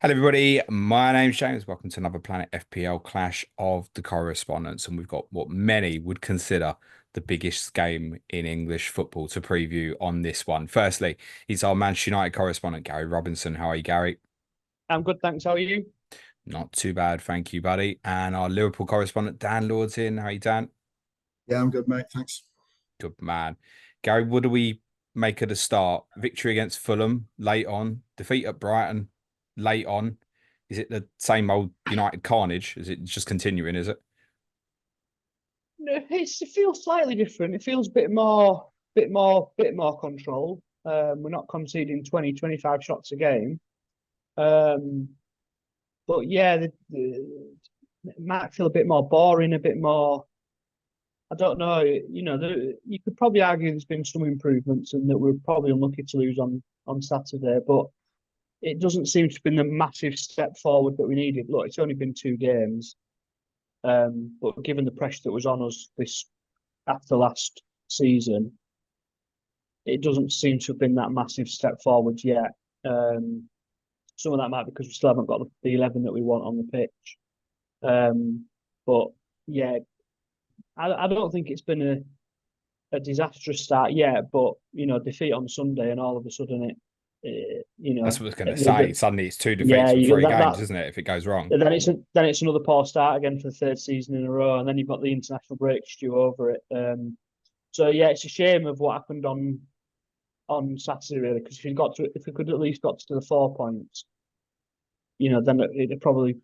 Hello, everybody. My name's James. Welcome to another Planet FPL Clash of the Correspondents. And we've got what many would consider the biggest game in English football to preview on this one. Firstly, he's our Manchester United correspondent, Gary Robinson. How are you, Gary? I'm good, thanks. How are you? Not too bad, thank you, buddy. And our Liverpool correspondent, Dan Lord's in. How are you, Dan? Yeah, I'm good, mate. Thanks. Good man. Gary, what do we make of the start? Victory against Fulham late on, defeat at Brighton late on. Is it the same old United carnage? Is it just continuing, is it? No, it feels slightly different. It feels a bit more controlled. We're not conceding 20, 25 shots a game. Um, but yeah, it might feel a bit more boring, a bit more. I don't know. You could probably argue there's been some improvements and that we're probably unlucky to lose on Saturday, but it doesn't seem to have been the massive step forward that we needed. Look, it's only been 2 games. But given the pressure that was on us this after last season, it doesn't seem to have been that massive step forward yet. Some of that might be because we still haven't got the 11 that we want on the pitch. But yeah, I don't think it's been a disastrous start yet. But defeat on Sunday and all of a sudden That's what I was going to say. Suddenly it's two defeats yeah, from you three games, that isn't it? If it goes wrong. then it's another poor start again for the third season in a row, and then you've got the international break stew over it. So yeah, it's a shame of what happened on Saturday really, because if we could at least got to the 4 points, then it probably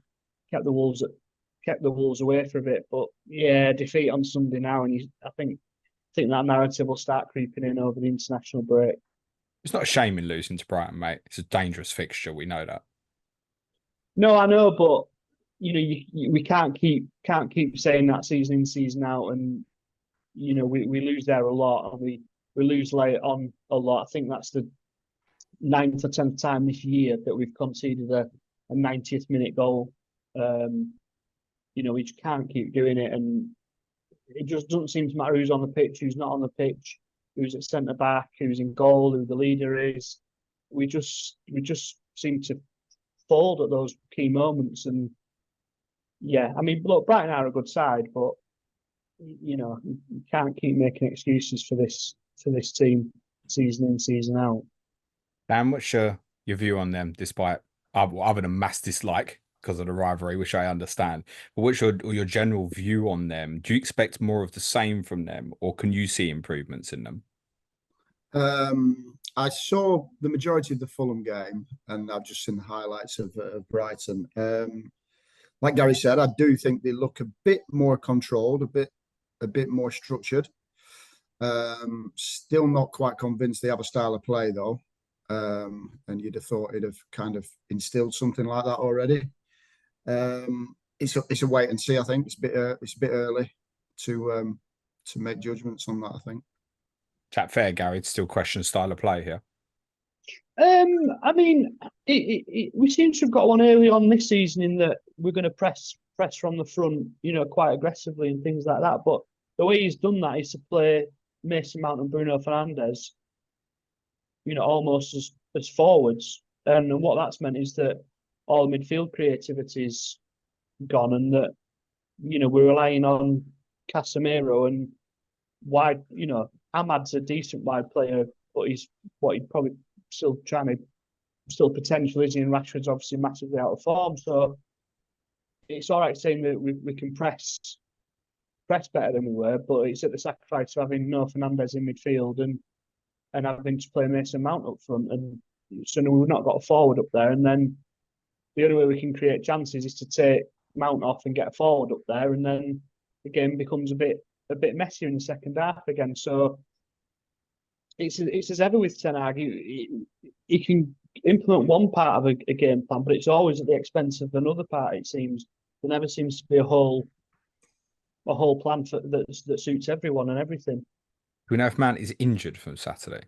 kept the Wolves away for a bit. But yeah, defeat on Sunday now, and I think that narrative will start creeping in over the international break. It's not a shame in losing to Brighton, mate. It's a dangerous fixture. We know that. No, I know, but we can't keep saying that season in, season out, and we lose there a lot, and we lose late on a lot. I think that's the 9th or 10th time this year that we've conceded a 90th minute goal. We just can't keep doing it, and it just doesn't seem to matter who's on the pitch, who's not on the pitch, who's at centre back, who's in goal, who the leader is. We just seem to fold at those key moments. And yeah, I mean, look, Brighton are a good side, but you can't keep making excuses for this team season in, season out. Dan, what's your view on them, despite other than mass dislike because of the rivalry, which I understand? But what's your general view on them? Do you expect more of the same from them, or can you see improvements in them? I saw the majority of the Fulham game, and I've just seen the highlights of Brighton. Like Gary said, I do think they look a bit more controlled, a bit more structured. Still not quite convinced they have a style of play though, and you'd have thought it'd have kind of instilled something like that already. It's a wait and see. I think it's a bit early to make judgments on that. I think. Chat fair, Gary. It's still question style of play here. I mean, we seem to have got one early on this season in that we're going to press from the front, quite aggressively and things like that. But the way he's done that is to play Mason Mount and Bruno Fernandes, almost as forwards. And what that's meant is that all the midfield creativity's gone, and that we're relying on Casemiro and wide. Ahmad's a decent wide player, but he's probably still potential, is he? And Rashford's obviously massively out of form. So it's all right saying that we can press better than we were, but it's at the sacrifice of having no Fernandes in midfield and having to play Mason Mount up front. And so we've not got a forward up there. And then the only way we can create chances is to take Mount off and get a forward up there. And then the game becomes a bit messier in the second half again. So it's as ever with Ten Hag. He can implement one part of a game plan, but it's always at the expense of another part. It seems there never seems to be a whole plan that suits everyone and everything. Do we know if Mount is injured from Saturday?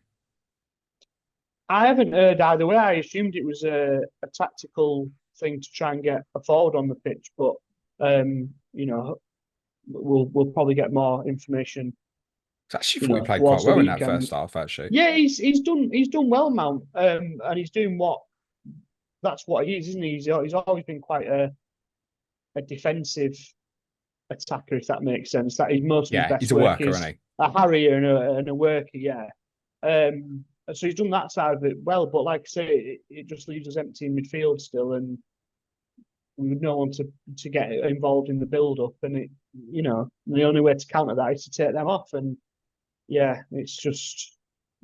I haven't heard either way. I assumed it was a tactical thing to try and get a forward on the pitch, but we'll probably get more information. I actually thought he played quite well in that first half, actually. Yeah, he's done well, Mount, and he's doing what that's what he is, isn't he? He's always been quite a defensive attacker, if that makes sense. That is most of his Yeah, best he's a work worker, is isn't he? a harrier and a worker, yeah. So he's done that side of it well, but like I say, it just leaves us empty in midfield still, and with no one to get involved in the build up. And the only way to counter that is to take them off. And yeah, it's just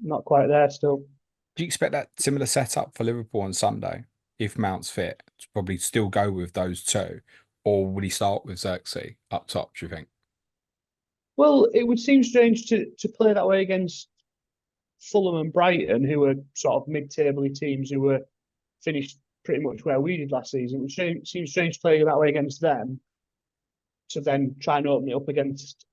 not quite there still. Do you expect that similar setup for Liverpool on Sunday if Mount's fit? To probably still go with those two, or would he start with Xerxes up top? Do you think? Well, it would seem strange to play that way against Fulham and Brighton, who were sort of mid-table teams who were finished pretty much where we did last season. It would seem strange playing that way against them to then try and open it up against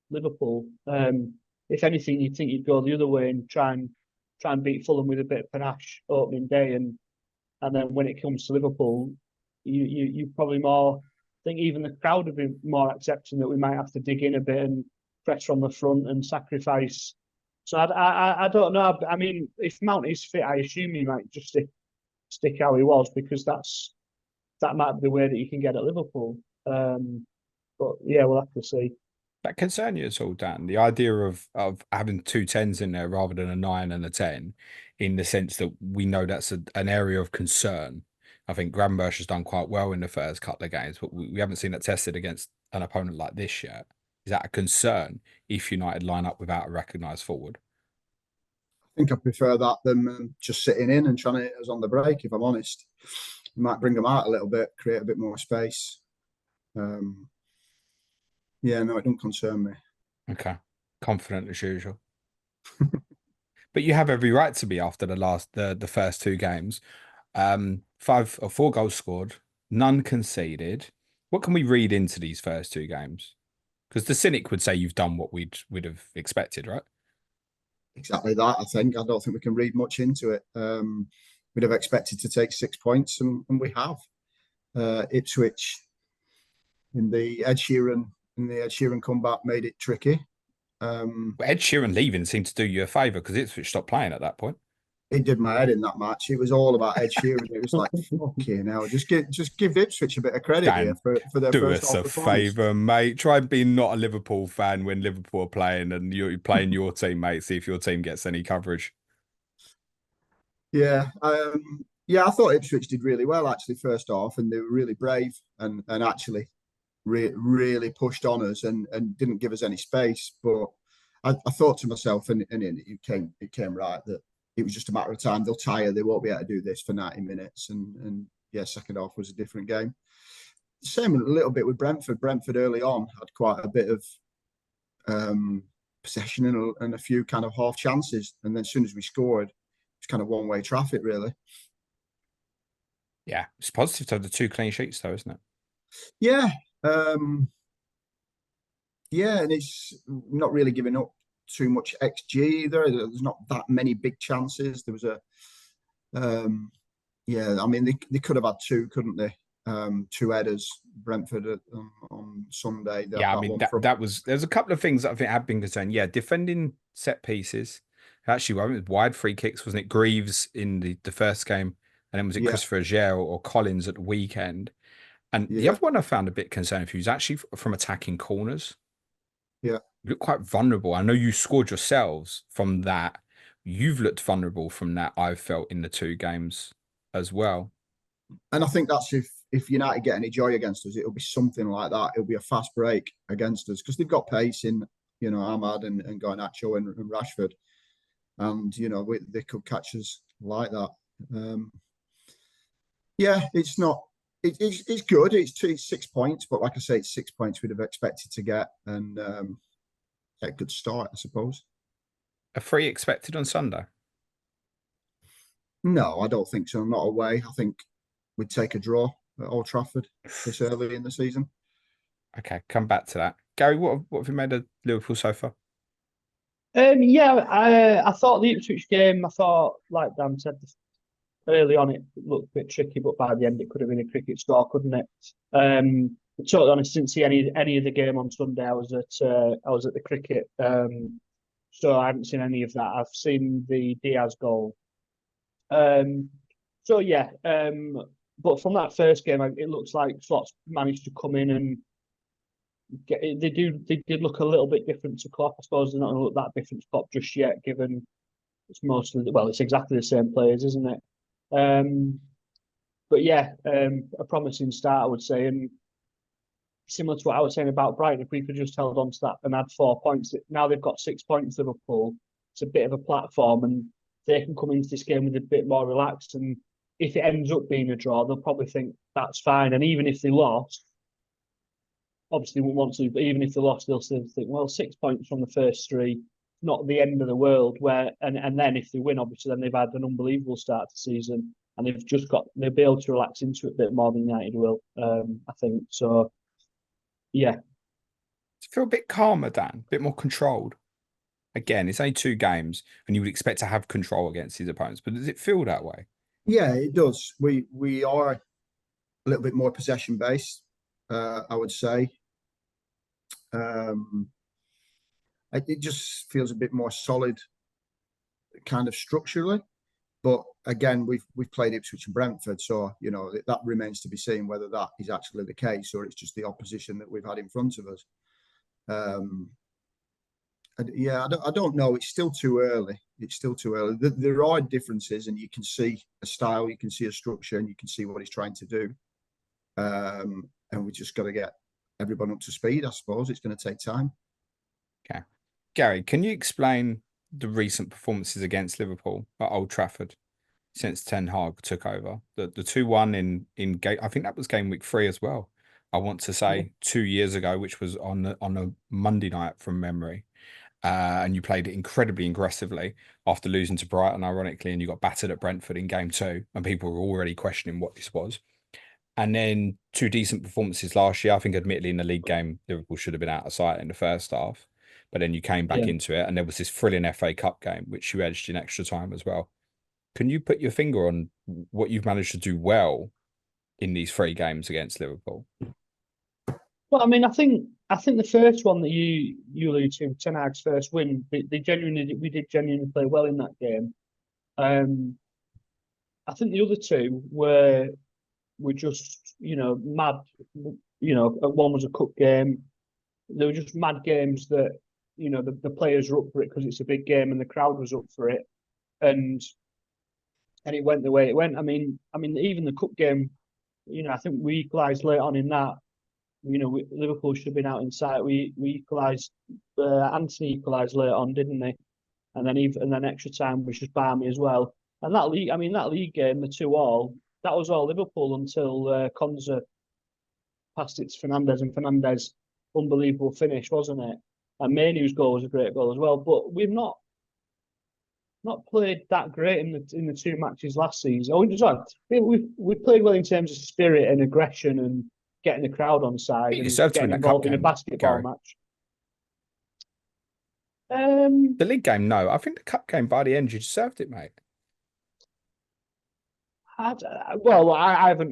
Liverpool. If anything, you'd think you'd go the other way and try and beat Fulham with a bit of panache opening day, and then when it comes to Liverpool, you probably more think even the crowd would be more accepting that we might have to dig in a bit and press from the front and sacrifice. So I don't know. I mean, if Mount is fit, I assume he might just stick how he was, because that might be the way that you can get at Liverpool. But yeah, we'll have to see. That concern you at all, Dan? The idea of having two tens in there rather than a 9 and a 10, in the sense that we know that's an area of concern. I think Gravenberch has done quite well in the first couple of games, but we haven't seen that tested against an opponent like this yet. Is that a concern if United line up without a recognised forward? I think I prefer that than just sitting in and trying to hit us on the break, if I'm honest. You might bring them out a little bit, create a bit more space. Yeah, no, it don't concern me. Okay. Confident as usual. But you have every right to be after the first two games. 5 or 4 goals scored, none conceded. What can we read into these first two games? Because the cynic would say you've done what we'd have expected, right? Exactly that, I think. I don't think we can read much into it. We'd have expected to take 6 points, and we have. Ipswich in the Ed Sheeran comeback made it tricky. But Ed Sheeran leaving seemed to do you a favour, because Ipswich stopped playing at that point. It did my head in that match. It was all about Ed Sheeran. It was like, fucking hell, just give Ipswich a bit of credit Dan, here for their do first us half a performance. favour, mate. Try and be not a Liverpool fan when Liverpool are playing and you're playing your team, mate. See if your team gets any coverage. Yeah, yeah. I thought Ipswich did really well actually first half, and they were really brave and actually really pushed on us and didn't give us any space. But I thought to myself, and it came right, that it was just a matter of time. They'll tire. They won't be able to do this for 90 minutes. And yeah, second half was a different game. Same a little bit with Brentford. Brentford early on had quite a bit of possession and a few kind of half chances. And then as soon as we scored, it's kind of one-way traffic, really. Yeah, it's positive to have the 2 clean sheets, though, isn't it? Yeah. Yeah, and it's not really giving up too much XG either. There's not that many big chances. There was yeah, I mean, they could have had 2, couldn't they? 2 headers, Brentford on Sunday. Yeah, I mean, there's a couple of things that I think have been concerned. Yeah, defending set pieces. Actually, it was wide free kicks, wasn't it? Greaves in the first game, and then was it Christopher Aguero or Collins at the weekend? And the other one I found a bit concerning for you is actually from attacking corners. Yeah. You look quite vulnerable. I know you scored yourselves from that. You've looked vulnerable from that, I've felt, in the 2 games as well. And I think that's if United get any joy against us, it'll be something like that. It'll be a fast break against us because they've got pace in, Ahmad and Garnacho and Rashford. And, they could catch us like that. Yeah, it's not. It's good. It's 6 points, but like I say, it's 6 points we'd have expected to get, and a good start, I suppose. A free expected on Sunday? No, I don't think so. Not away. I think we'd take a draw at Old Trafford this early in the season. Okay, come back to that. Gary, what have you made of Liverpool so far? Yeah, I thought the Ipswich game, I thought, like Dan said, early on it looked a bit tricky, but by the end it could have been a cricket score, couldn't it? Totally honest, didn't see any of the game on Sunday. I was at the cricket, so I haven't seen any of that. I've seen the Diaz goal. So yeah, but from that first game, it looks like Slot's managed to come in and they did look a little bit different to Klopp. I suppose they're not going to look that different to Klopp just yet, given it's exactly the same players, isn't it? But yeah, a promising start, I would say, and similar to what I was saying about Brighton, if we could just held on to that and had 4 points, now they've got 6 points. Liverpool, it's a bit of a platform, and they can come into this game with a bit more relaxed. And if it ends up being a draw, they'll probably think that's fine. And even if they lost, obviously won't want to, but even if they lost, they'll still think, well, 6 points from the first three, not the end of the world. And then if they win, obviously, then they've had an unbelievable start to the season, and they'll be able to relax into it a bit more than United will, I think. So, yeah. To feel a bit calmer, Dan, a bit more controlled. Again, it's only 2 games, and you would expect to have control against his opponents, but does it feel that way? Yeah, it does. We are a little bit more possession based, I would say. It just feels a bit more solid, kind of structurally. But again, we've played Ipswich and Brentford, so that remains to be seen whether that is actually the case or it's just the opposition that we've had in front of us. Yeah, I don't know. It's still too early. It's still too early. There are differences, and you can see a style, you can see a structure, and you can see what he's trying to do. And we just got to get everyone up to speed, I suppose. It's going to take time. Okay. Gary, can you explain the recent performances against Liverpool at Old Trafford since Ten Hag took over? The 2-1 in game, I think that was game week 3 as well. I want to say 2 years ago, which was on a Monday night from memory. And you played it incredibly aggressively after losing to Brighton, ironically, and you got battered at Brentford in game 2, and people were already questioning what this was. And then 2 decent performances last year. I think, admittedly, in the league game, Liverpool should have been out of sight in the first half, but then you came back into it, and there was this thrilling FA Cup game, which you edged in extra time as well. Can you put your finger on what you've managed to do well in these 3 games against Liverpool? Well, I mean, I think the first one that you alluded to, Ten Hag's first win, we did genuinely play well in that game. I think the other 2 were just mad. One was a cup game. They were just mad games that the players were up for it because it's a big game and the crowd was up for it, and it went the way it went. I mean, even the cup game, I think we equalised late on in that. Liverpool should have been out in sight. We equalised. Anthony equalised late on, didn't he? And then extra time was just balmy as well. And that league game, the 2-2, that was all Liverpool until Konza passed it to Fernandes, and Fernandes, unbelievable finish, wasn't it? And Mainoo's goal was a great goal as well. But we've not played that great in the 2 matches last season. We played well in terms of spirit and aggression and getting the crowd on side and getting involved in a basketball match. The league game, no. I think the cup game, by the end, you deserved it, mate. I haven't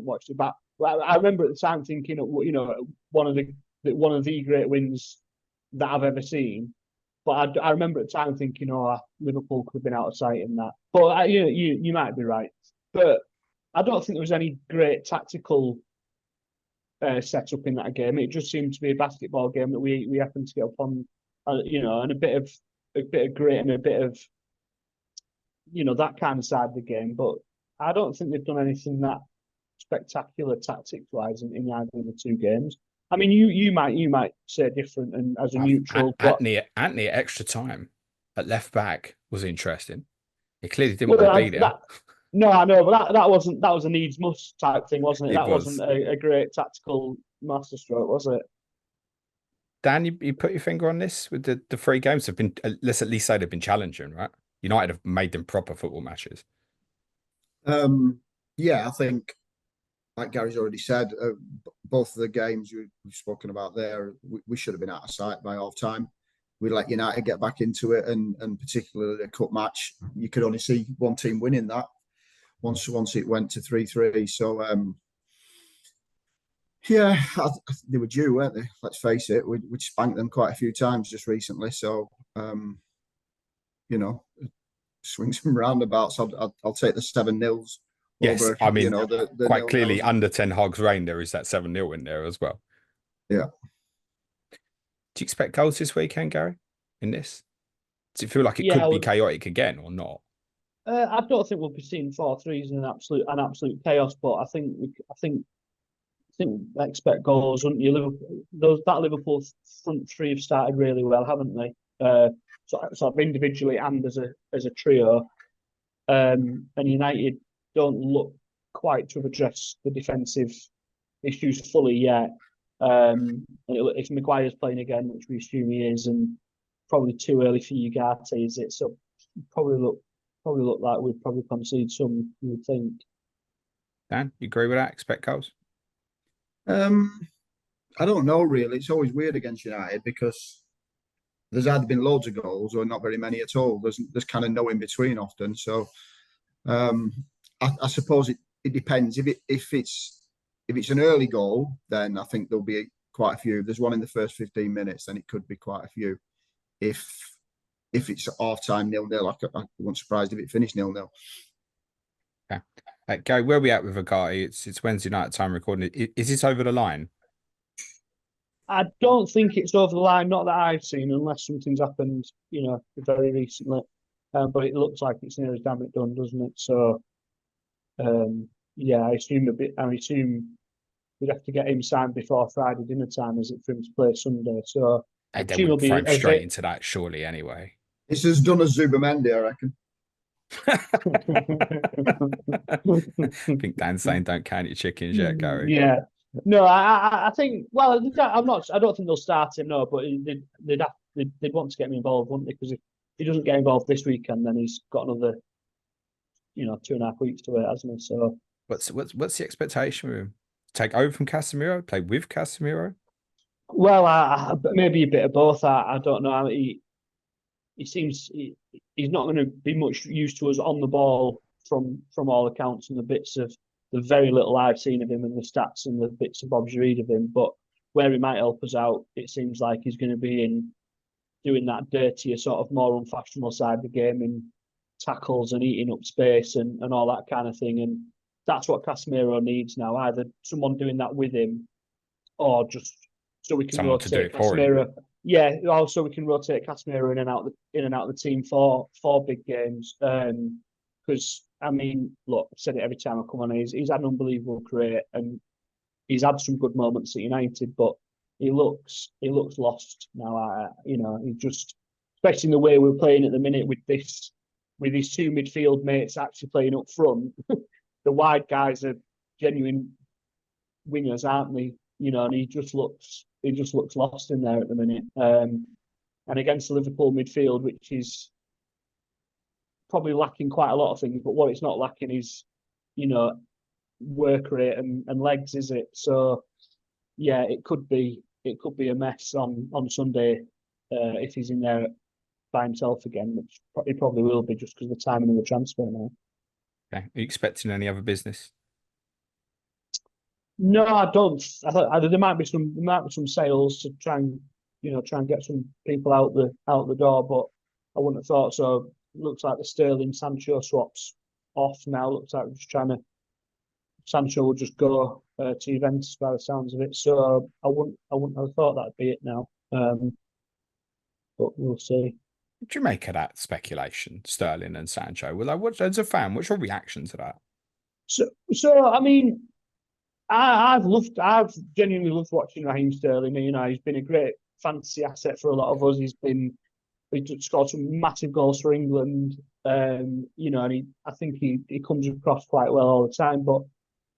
watched it, but I remember at the time thinking, one of the great wins that I've ever seen. But I remember at the time thinking, Liverpool could have been out of sight in that. But you might be right. But I don't think there was any great tactical setup in that game. It just seemed to be a basketball game that we happened to get up on, and a bit of grit and a bit of that kind of side of the game. But I don't think they've done anything that spectacular tactics wise in either of the 2 games. I mean, you might say different, and as a neutral, Anthony at extra time at left back was interesting. He clearly didn't want to be there. No, I know, but that was a needs must type thing, wasn't it? That wasn't a great tactical masterstroke, was it? Dan, you put your finger on this with the 3 games have been, let's at least say they've been challenging, right? United have made them proper football matches. Yeah, I think, like Gary's already said, both of the games we've spoken about there, we should have been out of sight by half time. We let United get back into it, and particularly the cup match, you could only see one team winning that once it went to 3-3. So yeah, they were due, weren't they? Let's face it, we spanked them quite a few times just recently. So swings and roundabouts. I'll take the 7-0 Yes, over. I mean, the quite 0-0s. clearly under Ten Hag's reign, there is that 7-0 in there as well. Yeah. Do you expect goals this weekend, Gary, in this? Does it feel like it Yeah, could be chaotic again or not? I don't think we'll be seeing 4-3s in an absolute chaos, but I think expect goals, wouldn't you? That Liverpool front three have started really well, haven't they? Sort of individually and as a trio. And United don't look quite to have addressed the defensive issues fully yet. If Maguire's playing again, which we assume he is, and probably too early for Ugarte, is it? So probably look like we'd probably concede some, you would think. Dan, you agree with that? Expect goals? I don't know really. It's always weird against United because there's either been loads of goals or not very many at all. There's kind of no in between often. So I suppose it depends. If it's an early goal, then I think there'll be quite a few. If there's one in the first 15 minutes, then it could be quite a few. If it's half time 0-0, I wouldn't surprised if it finished 0-0. Okay. Gary, where are we at with Agati? It's Wednesday night time recording. Is this over the line? I don't think it's over the line, not that I've seen, unless something's happened, very recently. But it looks like it's near as damn it done, doesn't it? So, I assume we'd have to get him signed before Friday dinner time, is it, for him to play Sunday? So, They would throw him straight into that, surely, anyway. It's as done as Zubamendi, I reckon. I think Dan's saying don't count your chickens yet, Gary. Yeah. No, I think. Well, I'm not. I don't think they'll start him. No, but they'd want to get him involved, wouldn't they? Because if he doesn't get involved this weekend, then he's got another, 2.5 weeks to wait, hasn't he? So what's the expectation with him? Take over from Casemiro? Play with Casemiro? Well, maybe a bit of both. I don't know. He seems he's not going to be much use to us on the ball from all accounts and the very little I've seen of him and the stats and the bits of Bob's read of him. But where he might help us out, it seems like he's going to be in doing that dirtier, sort of more unfashionable side of the game in tackles and eating up space and all that kind of thing. And that's what Casemiro needs now, either someone doing that with him or just so we can someone rotate Casemiro. Yeah, also we can rotate Casemiro in and out of the team for big games. Because I mean, look, I've said it every time I come on. He's had an unbelievable career and he's had some good moments at United, but he looks lost now. He just, especially in the way we're playing at the minute with his two midfield mates actually playing up front. The wide guys are genuine wingers, aren't they? And he just looks lost in there at the minute. And against the Liverpool midfield, which is probably lacking quite a lot of things, but what it's not lacking is, work rate and legs, is it? So, yeah, it could be a mess on Sunday if he's in there by himself again, which he probably will be just because of the timing of the transfer now. Okay. Are you expecting any other business? No, I don't. There might be some sales to try and get some people out the door, but I wouldn't have thought so. Looks like the Sterling Sancho swap's off now. Looks like we're just Sancho will just go to Juventus by the sounds of it. So I wouldn't have thought that'd be it now. But we'll see. What do you make of that speculation, Sterling and Sancho? Well, as a fan, what's your reaction to that? So I mean, I've genuinely loved watching Raheem Sterling. He's been a great fantasy asset for a lot of us. He's scored some massive goals for England. And I think he comes across quite well all the time. But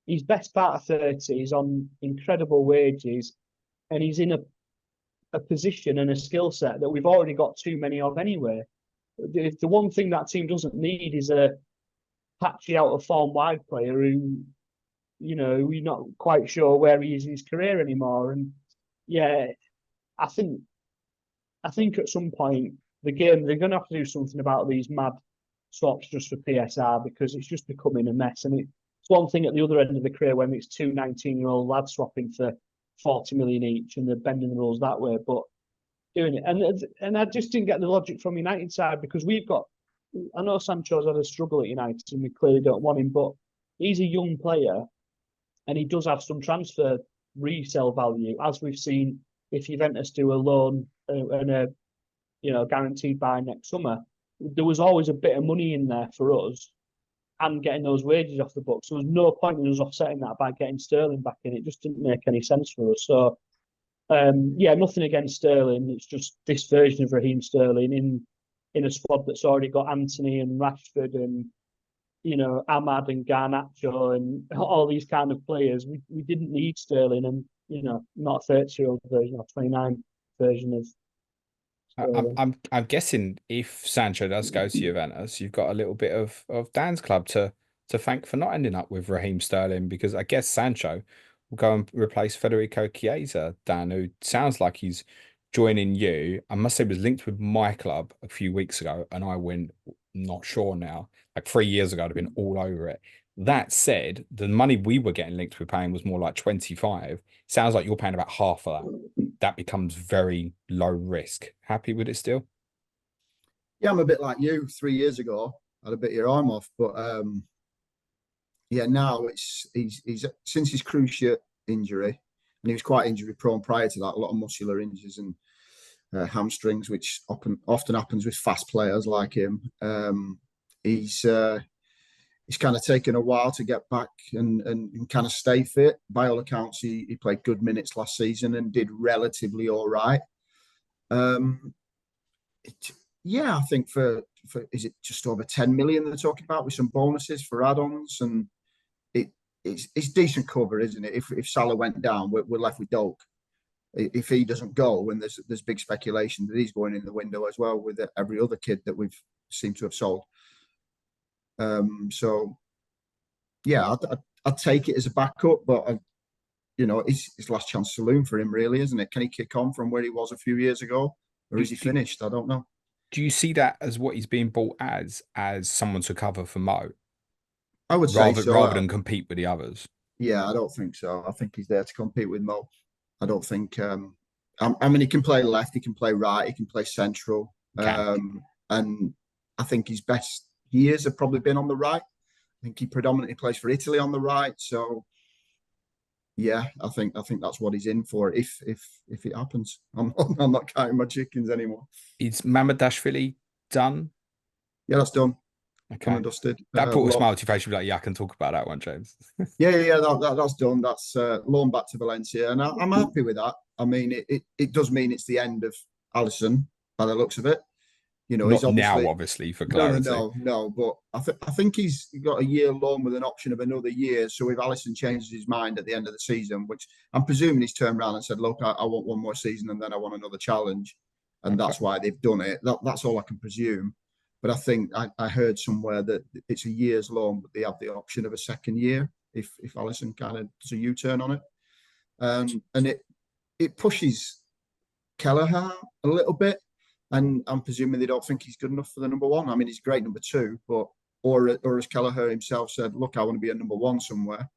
he's best part of 30. He's on incredible wages, and he's in a position and a skill set that we've already got too many of anyway. The one thing that team doesn't need is a patchy out of form wide player who, we're not quite sure where he is in his career anymore. And yeah, I think at some point the game they're going to have to do something about these mad swaps just for PSR, because it's just becoming a mess. And it's one thing at the other end of the career when it's two 19-year-old lads swapping for 40 million each and they're bending the rules that way, but doing it. And I just didn't get the logic from United side, because we've got I know Sancho's had a struggle at United, and we clearly don't want him, but he's a young player, and he does have some transfer resale value, as we've seen if Juventus do a loan and a guaranteed buy next summer. There was always a bit of money in there for us and getting those wages off the books. So there was no point in us offsetting that by getting Sterling back in. It just didn't make any sense for us. So, nothing against Sterling. It's just this version of Raheem Sterling in a squad that's already got Anthony and Rashford and Ahmad and Garnacho and all these kind of players. We didn't need Sterling, and not a 30-year-old version or 29 version of. I'm guessing if Sancho does go to Juventus, you've got a little bit of Dan's club to thank for not ending up with Raheem Sterling, because I guess Sancho will go and replace Federico Chiesa, Dan, who sounds like he's joining you. I must say was linked with my club a few weeks ago, and I went not sure now. Like 3 years ago, I'd have been all over it. That said, the money we were getting linked with paying was more like 25. Sounds like you're paying about half of that. That becomes very low risk. Happy with it still? Yeah, I'm a bit like you. 3 years ago, I had a bit of your arm off, but now he's since his cruciate injury, and he was quite injury prone prior to that. A lot of muscular injuries and hamstrings, which often happens with fast players like him. He's kind of taken a while to get back and kind of stay fit. By all accounts, he played good minutes last season and did relatively all right. I think for is it just over 10 million they're talking about with some bonuses for add-ons, and it's decent cover, isn't it? If Salah went down, we're left with Doak. If he doesn't go, and there's big speculation that he's going in the window as well with every other kid that we've seemed to have sold. I'd take it as a backup, but it's last chance saloon for him, really, isn't it? Can he kick on from where he was a few years ago, or is he finished? I don't know. Do you see that as what he's being bought as someone to cover for Mo? I would say so. Rather than compete with the others. Yeah, I don't think so. I think he's there to compete with Mo. I don't think. He can play left, he can play right, he can play central, and I think his best years have probably been on the right. I think he predominantly plays for Italy on the right. So, yeah, I think that's what he's in for if it happens. I'm not counting my chickens anymore. Is Mamardashvili done? Yeah, that's done. Okay. Done and dusted. That brought a smile to your face. You'd be like, yeah, I can talk about that one, James. Yeah, that's done. That's loan back to Valencia, and I'm happy with that. I mean, it does mean it's the end of Alisson by the looks of it. Not he's obviously for clarity. No. But I think he's got a year loan with an option of another year. So if Alisson changes his mind at the end of the season, which I'm presuming he's turned around and said, look, I want one more season and then I want another challenge, and that's why they've done it. That's all I can presume. But I think I heard somewhere that it's a year's loan, but they have the option of a second year if Alisson kind of does a U-turn on it. And it pushes Kelleher a little bit. And I'm presuming they don't think he's good enough for the number one. I mean, he's a great number two, but or as Kelleher himself said, look, I want to be a number one somewhere.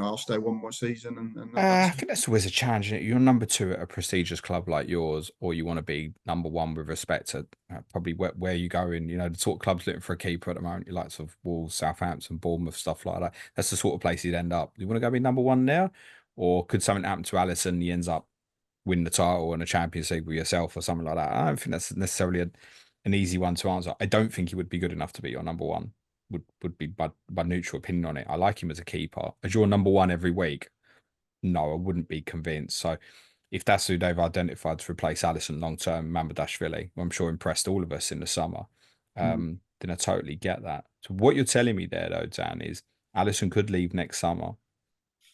I'll stay one more season. And I think that's always a challenge. You're number two at a prestigious club like yours, or you want to be number one with respect to probably where you go in. The sort of clubs looking for a keeper at the moment, you likes of Wolves, Southampton, Bournemouth, stuff like that. That's the sort of place he'd end up. You want to go be number one now, or could something happen to Alisson and he ends up win the title and a Champions League with yourself or something like that? I don't think that's necessarily an easy one to answer. I don't think he would be good enough to be your number one. Would be by neutral opinion on it. I like him as a keeper. As your number one every week, no, I wouldn't be convinced. So if that's who they've identified to replace Alisson long term, Mamardashvili, who I'm sure impressed all of us in the summer, then I totally get that. So what you're telling me there, though, Dan, is Alisson could leave next summer.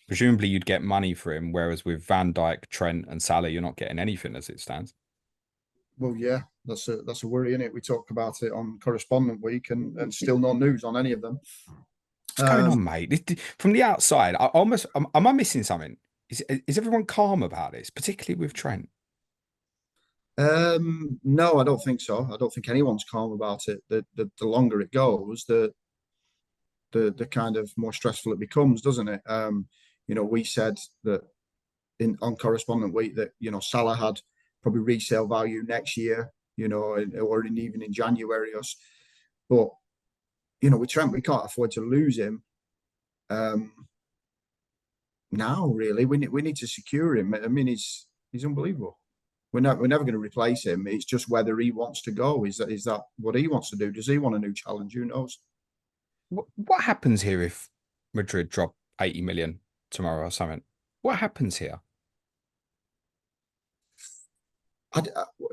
Presumably you'd get money for him, whereas with Van Dijk, Trent, and Salah, you're not getting anything as it stands. Well, yeah, that's a worry, isn't it? We talked about it on Correspondent Week, and still no news on any of them. What's going on, mate? From the outside, am I missing something? Is everyone calm about this, particularly with Trent? No, I don't think so. I don't think anyone's calm about it. The longer it goes, the kind of more stressful it becomes, doesn't it? We said that on Correspondent Week that Salah had probably resale value next year, or even in January. But with Trent, we can't afford to lose him. Now, really, we need to secure him. I mean, he's unbelievable. We're never going to replace him. It's just whether he wants to go. Is that what he wants to do? Does he want a new challenge? Who knows? What happens here if Madrid drop 80 million tomorrow or something? What happens here?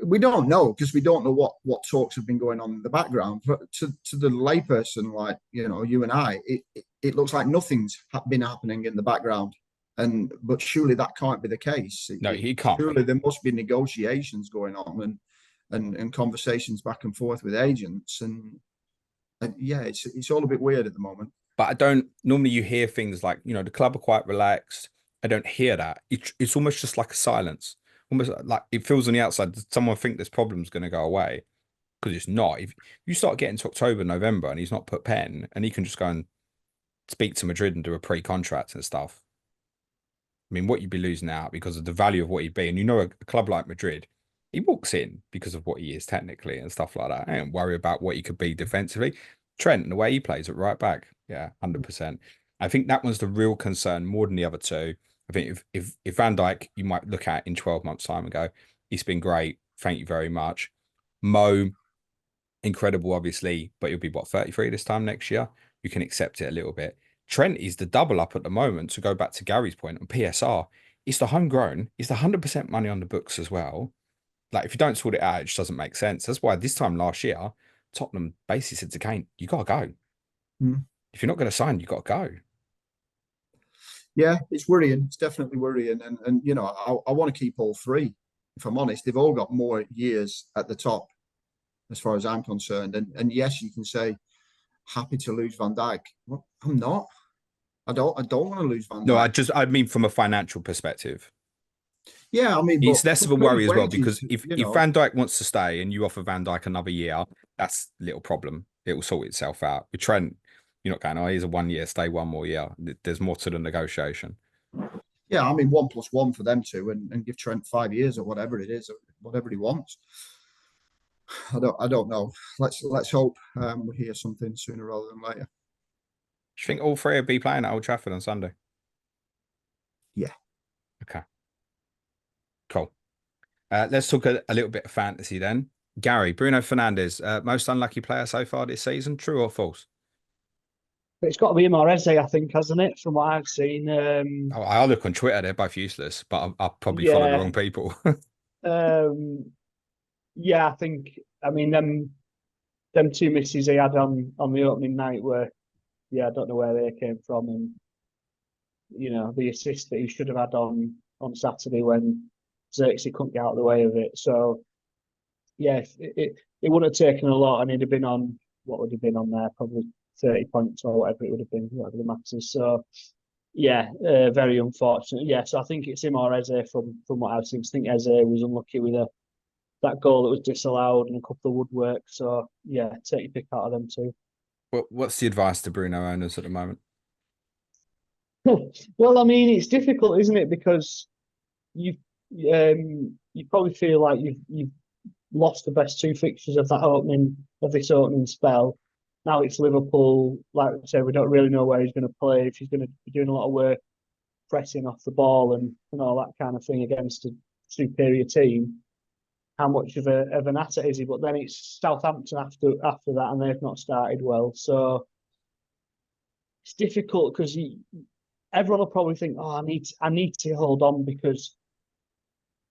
We don't know, because we don't know what talks have been going on in the background. But to the layperson like you and I, it looks like nothing's been happening in the background. But surely that can't be the case. No, he can't. Surely there must be negotiations going on and conversations back and forth with agents, and yeah, it's all a bit weird at the moment. But I don't normally. You hear things like the club are quite relaxed. I don't hear that. It's almost just like a silence. Almost like it feels on the outside. Does someone think this problem's going to go away? Because it's not. If you start getting to October, November, and he's not put pen, and he can just go and speak to Madrid and do a pre-contract and stuff. I mean, what you'd be losing out because of the value of what he'd be. And a club like Madrid, he walks in because of what he is technically and stuff like that. I don't worry about what he could be defensively. Trent and the way he plays at right back, yeah, 100%. I think that was the real concern more than the other two. I think if Van Dijk, you might look at in 12 months' time and go, he's been great. Thank you very much. Mo, incredible, obviously, but he'll be, 33 this time next year? You can accept it a little bit. Trent is the double up at the moment, to go back to Gary's point on PSR. It's the homegrown. It's the 100% money on the books as well. Like, if you don't sort it out, it just doesn't make sense. That's why this time last year, Tottenham basically said to Kane, you got to go. If you're not going to sign, you got to go. Yeah, it's worrying. It's definitely worrying. And I want to keep all three. If I'm honest, they've all got more years at the top, as far as I'm concerned. And yes, you can say, happy to lose Van Dijk. Well, I'm not. I don't want to lose Van Dijk. No, I mean from a financial perspective. Yeah, I mean, it's less of a worry as well, because if know, Van Dijk wants to stay and you offer Van Dijk another year, that's a little problem. It will sort itself out. With Trent, you're not going, oh, here's a 1 year, stay one more year. There's more to the negotiation. Yeah, I mean, 1+1 for them two, and give Trent 5 years or whatever it is, or whatever he wants. I don't know. Let's hope we hear something sooner rather than later. Do you think all three will be playing at Old Trafford on Sunday? Yeah. Okay. Cool. Let's talk a little bit of fantasy then. Gary, Bruno Fernandes, most unlucky player so far this season, true or false? It's got to be Morese, I think, hasn't it? From what I've seen. I look on Twitter; they're both useless, but I'll probably follow the wrong people. Yeah, I think. I mean, them two misses he had on the opening night were, yeah, I don't know where they came from, and the assist that he should have had on Saturday when Xerxes couldn't get out of the way of it. So, yeah, it would have taken a lot, and he'd have been on, what would have been on there, probably 30 points or whatever it would have been, whatever the max is. So, yeah, very unfortunate. Yeah, so I think it's him or Eze from what I've seen. I think Eze was unlucky with that goal that was disallowed and a couple of woodwork. So, yeah, take your pick out of them too. What's the advice to Bruno owners at the moment? Well, I mean, it's difficult, isn't it? Because you probably feel like you've lost the best two fixtures of this opening spell. Now it's Liverpool. Like I said, we don't really know where he's going to play. If he's going to be doing a lot of work pressing off the ball and all that kind of thing against a superior team, how much of an asset is he? But then it's Southampton after that, and they've not started well. So it's difficult because everyone will probably think, oh, I need to hold on, because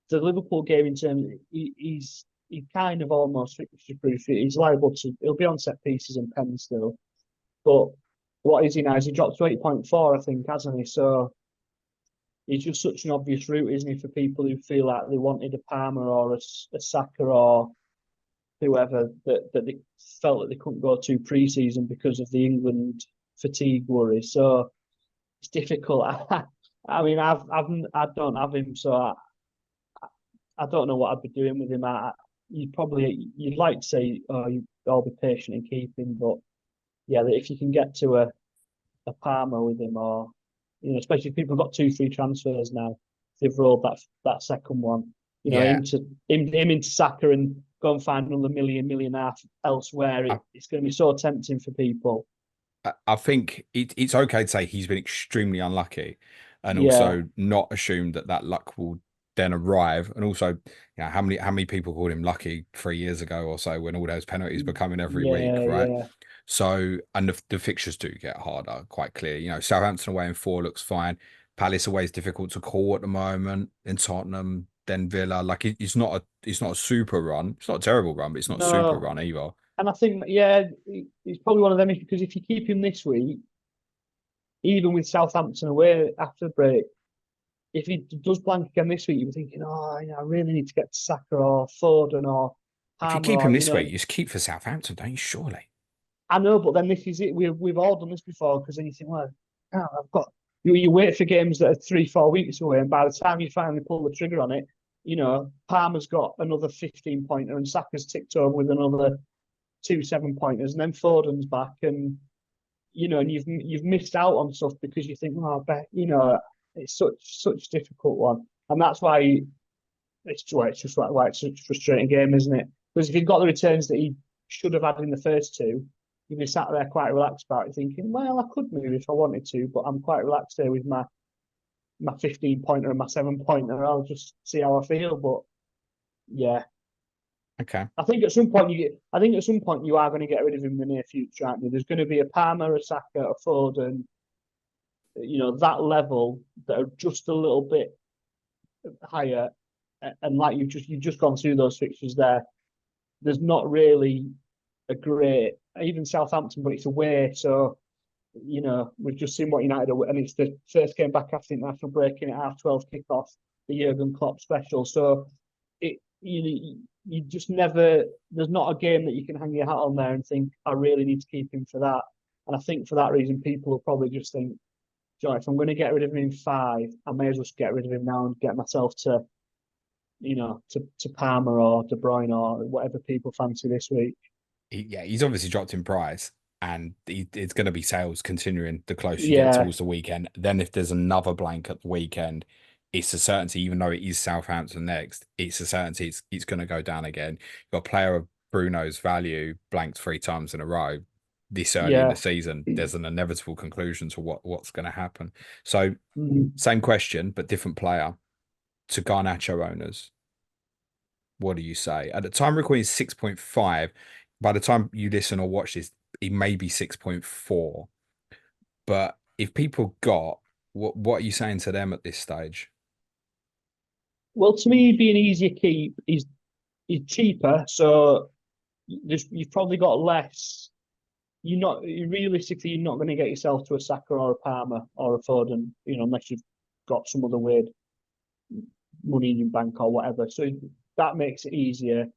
the Liverpool game, in terms, he's kind of almost fixture proof. He's liable to, he'll be on set pieces and pens still. But what is he now? He dropped to 8.4, I think, hasn't he? So he's just such an obvious route, isn't he, for people who feel like they wanted a Palmer or a Saka or whoever that they felt that they couldn't go to pre-season because of the England fatigue worry. So it's difficult. I mean, I don't have him, so I don't know what I'd be doing with him. You'd like to say, oh, I'll be patient and keep him, but yeah, if you can get to a Palmer with him, or especially if people have got 2 free transfers now, they've rolled that second one. Into Saka and go and find another million and a half elsewhere. It's going to be so tempting for people. I think it's okay to say he's been extremely unlucky, and Yeah. also not assume that luck will then arrive. And also, how many people called him lucky 3 years ago or so when all those penalties were coming every week, right? Yeah. So, and the fixtures do get harder, quite clear. Southampton away in 4 looks fine. Palace away is difficult to call at the moment. In Tottenham, then Villa. Like it's not a super run. It's not a terrible run, but it's not a super run either. And I think, he's probably one of them, because if you keep him this week, even with Southampton away after the break, if he does blank again this week, you're thinking, I really need to get to Saka or Foden or Palmer. If you keep him this week, you just keep for Southampton, don't you? Surely. I know, but then this is it. We've all done this before, because then you think, well, I've got you wait for games that are 3-4 weeks away, and by the time you finally pull the trigger on it, Palmer's got another 15-pointer and Saka's ticked over with another 2 7-pointers, and then Foden's back, and and you've missed out on stuff because you think, I bet it's such a difficult one, and that's why it's just why it's such a frustrating game, isn't it? Because if you've got the returns that he should have had in the first two, you'd be sat there quite relaxed about it, thinking, well, I could move if I wanted to, but I'm quite relaxed here with my 15-pointer and my 7-pointer. I'll just see how I feel, but yeah. Okay. I think at some point you are going to get rid of him in the near future, aren't you? There's going to be a Palmer, a Saka, a Foden, that level that are just a little bit higher. And like you've just gone through those fixtures there. There's not really a great, even Southampton, but it's away. So, we've just seen what United are, and it's the first game back after the international break in at 12:30 kickoff, the Jurgen Klopp special. So you just never, there's not a game that you can hang your hat on there and think, I really need to keep him for that. And I think for that reason, people will probably just think, if I'm going to get rid of him in 5, I may as well just get rid of him now and get myself to, to Palmer or De Bruyne or whatever people fancy this week. He's obviously dropped in price, and it's going to be sales continuing the closer you get towards the weekend. Then if there's another blank at the weekend, it's a certainty, even though it is Southampton next, it's a certainty it's going to go down again. You've got a player of Bruno's value blanked 3 times in a row this early in the season. There's an inevitable conclusion to what's going to happen. So same question, but different player. To Garnacho owners, what do you say? At the time recording is 6.5. By the time you listen or watch this, it may be 6.4. But if people got, what are you saying to them at this stage? Well, to me, being easier keep is cheaper, so you've probably got less. Realistically, you're not going to get yourself to a Saka or a Palmer or a Foden, unless you've got some other weird money in your bank or whatever. So that makes it easier.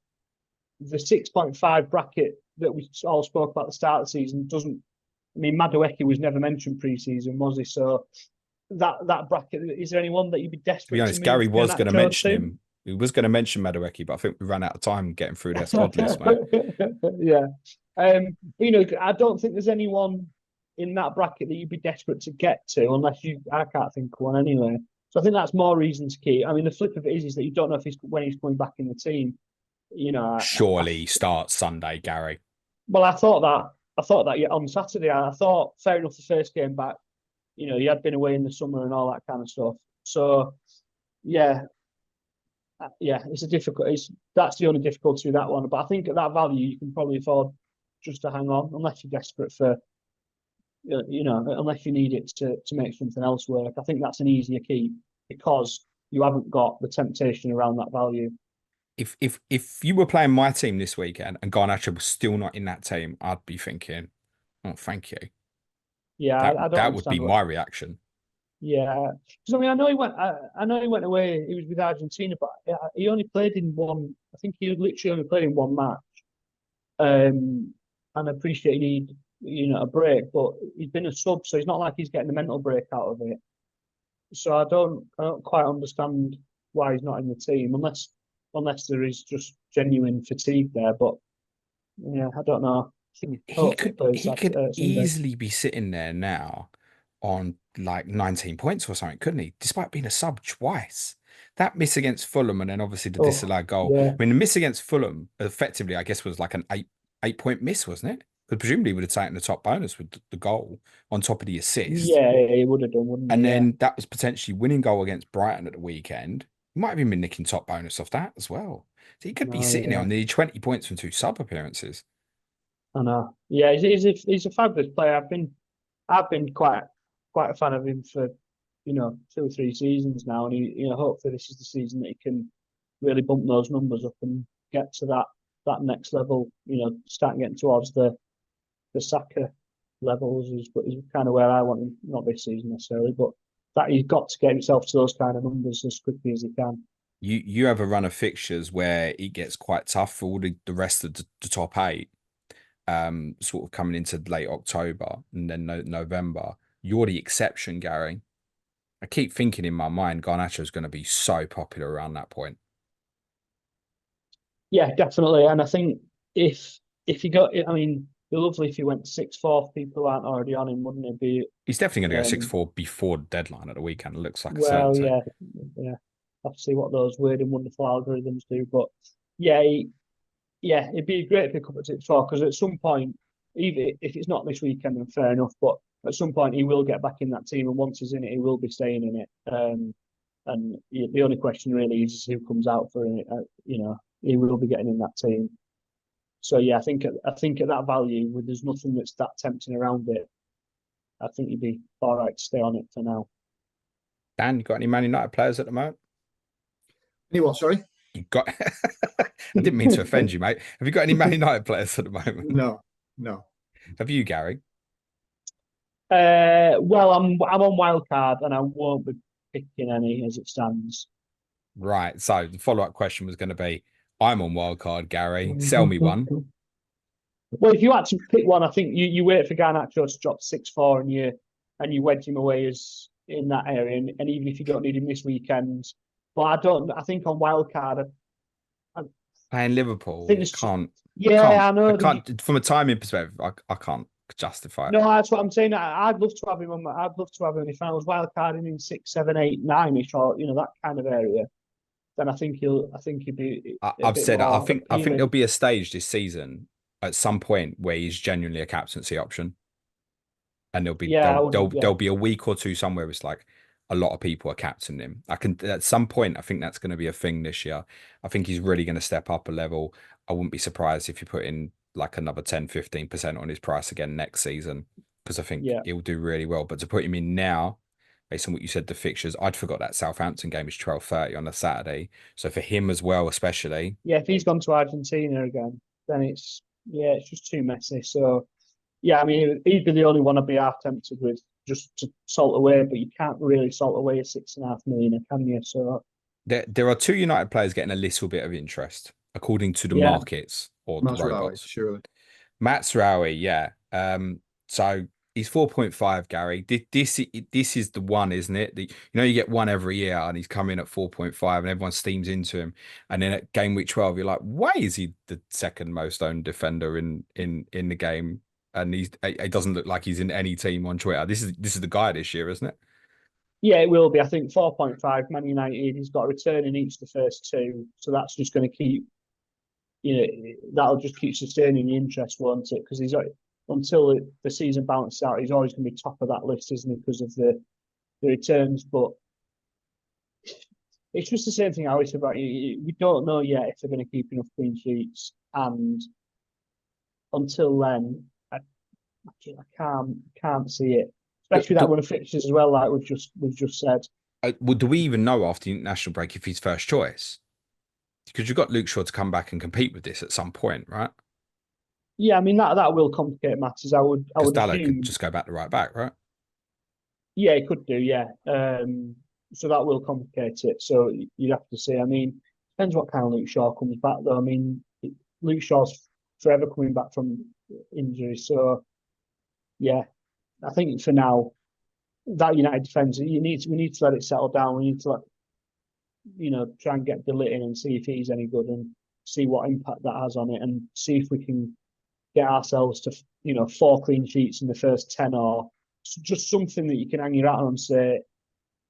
The 6.5 bracket that we all spoke about at the start of the season doesn't. I mean, Madueke was never mentioned pre-season, was he? So that bracket, is there anyone that you'd be desperate to be honest, Gary was going to mention him. He was going to mention Madueke, but I think we ran out of time getting through their squad list, mate. Yeah. I don't think there's anyone in that bracket that you'd be desperate to get to, unless I can't think of one anyway. So I think that's more reason to keep. I mean, the flip of it is that you don't know when he's coming back in the team. Surely he starts Sunday, Gary. Well, I thought that on Saturday. I thought fair enough the first game back. He had been away in the summer and all that kind of stuff. So, it's that's the only difficulty with that one. But I think at that value, you can probably afford just to hang on, unless you're desperate for, unless you need it to make something else work. I think that's an easier keep because you haven't got the temptation around that value. If you were playing my team this weekend and Garnacho was still not in that team, I'd be thinking, oh, thank you. Yeah, that would be my reaction. Yeah, because I mean, I know he went away. He was with Argentina, but he only played in one. I think he literally only played in one match. And I appreciate he need a break, but he's been a sub, so it's not like he's getting a mental break out of it. So I don't quite understand why he's not in the team, unless there is just genuine fatigue there. But yeah, I don't know. He could easily be sitting there now on like 19 points or something, couldn't he? Despite being a sub twice. that miss against Fulham and then obviously the Oh, disallowed goal. yeah. I mean, the miss against Fulham effectively, I guess, was like an 8 point miss, wasn't it? Because presumably he would have taken the top bonus with the goal on top of the assist. Yeah, he would have done, wouldn't he? And Yeah. then that was potentially winning goal against Brighton at the weekend. He might have even been nicking top bonus off that as well. So he could be No, sitting there yeah. on nearly 20 points from 2 sub appearances. I know. Yeah, he's a fabulous player. I've been quite a fan of him for 2 or 3 seasons now, and hopefully this is the season that he can really bump those numbers up and get to that next level. Start getting towards the Saka levels is kind of where I want him. Not this season necessarily, but that he's got to get himself to those kind of numbers as quickly as he can. You have a run of fixtures where it gets quite tough for all the rest of the top 8. Sort of coming into late October and then November. You're the exception, Gary. I keep thinking in my mind Garnacho is going to be so popular around that point. Yeah, definitely. And I think if you got, I mean, it'd be lovely if he went 6-4. People aren't already on him, wouldn't it be? He's definitely going to go 6-4 before the deadline at the weekend. It looks like a Well, certainty. yeah. Have to see what those weird and wonderful algorithms do, but yeah, it'd be great to pick up at 6-4 because at some point, even if it's not this weekend, then fair enough. But at some point, he will get back in that team, and once he's in it, he will be staying in it. And the only question really is who comes out for it. He will be getting in that team. So yeah, I think at that value, where there's nothing that's that tempting around it, I think you'd be all right to stay on it for now. Dan, you got any Man United players at the moment? Any what? Sorry. You got. I didn't mean to offend you, mate. Have you got any Man United players at the moment? No. Have you, Gary? Well, I'm on Wildcard and I won't be picking any as it stands. Right. So the follow-up question was going to be, I'm on Wildcard, Gary. Sell me one. Well, if you had to pick one, I think you wait for Garnacho to drop 6-4 and you wedge him away as in that area, and even if you don't need him this weekend. But I think on Wildcard, Playing Liverpool, I can't. Yeah, I know. I can't. From a timing perspective, I can't justify it. No, that's what I'm saying. I'd love to have him on. I'd love to have him if I was wildcarding in 6, 7, 8, 9ish, or that kind of area. Then I think he'd be. I've said it. I think appealing. there'll be a stage this season at some point where he's genuinely a captaincy option, and there'll be a week or two somewhere it's like a lot of people are captaining him. At some point, I think that's going to be a thing this year. I think he's really going to step up a level. I wouldn't be surprised if you put in like another 10-15% on his price again next season, because I think he'll do really well. But to put him in now, based on what you said, the fixtures, I'd forgot that Southampton game is 12:30 on a Saturday. So for him as well, especially. Yeah, if he's gone to Argentina again, then it's just too messy. So yeah, I mean, he'd be the only one I'd be half tempted with just to salt away, but you can't really salt away a 6.5 million, can you? So there are 2 United players getting a little bit of interest, according to the markets or the robots. Surely. Mazraoui, yeah. So he's 4.5, Gary. This is the one, isn't it? You get one every year, and he's coming at 4.5, and everyone steams into him. And then at game week 12, you're like, why is he the second most owned defender in the game? And it doesn't look like he's in any team on Twitter. This is the guy this year, isn't it? Yeah, it will be. I think 4.5. Man United. He's got a return in each of the first 2, so that's just going to keep. That'll just keep sustaining the interest, won't it? Because he's until the season balances out, he's always going to be top of that list, isn't he? Because of the returns. But it's just the same thing I always say about you. We don't know yet if they're going to keep enough clean sheets, and until then, I can't see it. Especially that one of fixtures as well, like we've just said. Well, do we even know after the international break if he's first choice? Because you've got Luke Shaw to come back and compete with this at some point, right? Yeah, I mean that will complicate matters. I would Dalot assume could just go back to right back, right? Yeah, it could do. Yeah, so that will complicate it. So you'd have to see. I mean, depends what kind of Luke Shaw comes back though. I mean, Luke Shaw's forever coming back from injury, so yeah, I think for now that United defence, we need to let it settle down. We need to try and get Dilit in and see if he's any good and see what impact that has on it, and see if we can get ourselves to 4 clean sheets in the first 10, or just something that you can hang your hat on and say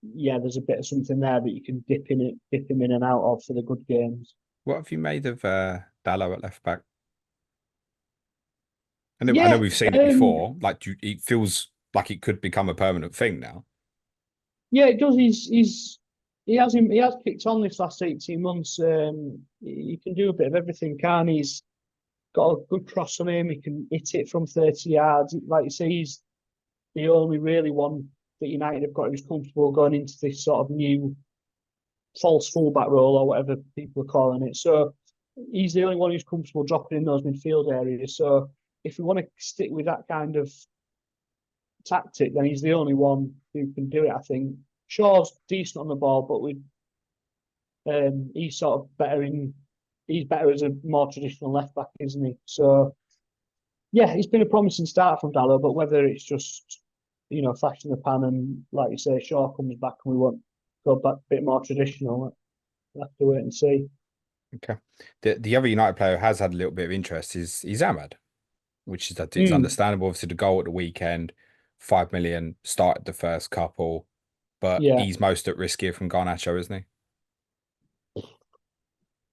yeah, there's a bit of something there that you can dip him in and out of for the good games. What have you made of Dallo at left back? I know Yeah, we've seen it before. Like, it feels like it could become a permanent thing now. yeah, it does. He has kicked on this last 18 months. He can do a bit of everything, can he? He's got a good cross on him. He can hit it from 30 yards. Like you say, he's the only really one that United have got who's comfortable going into this sort of new false fullback role or whatever people are calling it. So he's the only one who's comfortable dropping in those midfield areas. So if we want to stick with that kind of tactic, then he's the only one who can do it, I think. Shaw's decent on the ball, but he's sort of better he's better as a more traditional left back, isn't he? So yeah, he's been a promising start from Dallo, but whether it's just flash in the pan and, like you say, Shaw comes back and we want to go back a bit more traditional, we'll have to wait and see. Okay. The other United player who has had a little bit of interest is Ahmad, which is it's understandable. Obviously, the goal at the weekend, 5 million, started the first couple, but he's most at risk here from Garnacho, isn't he?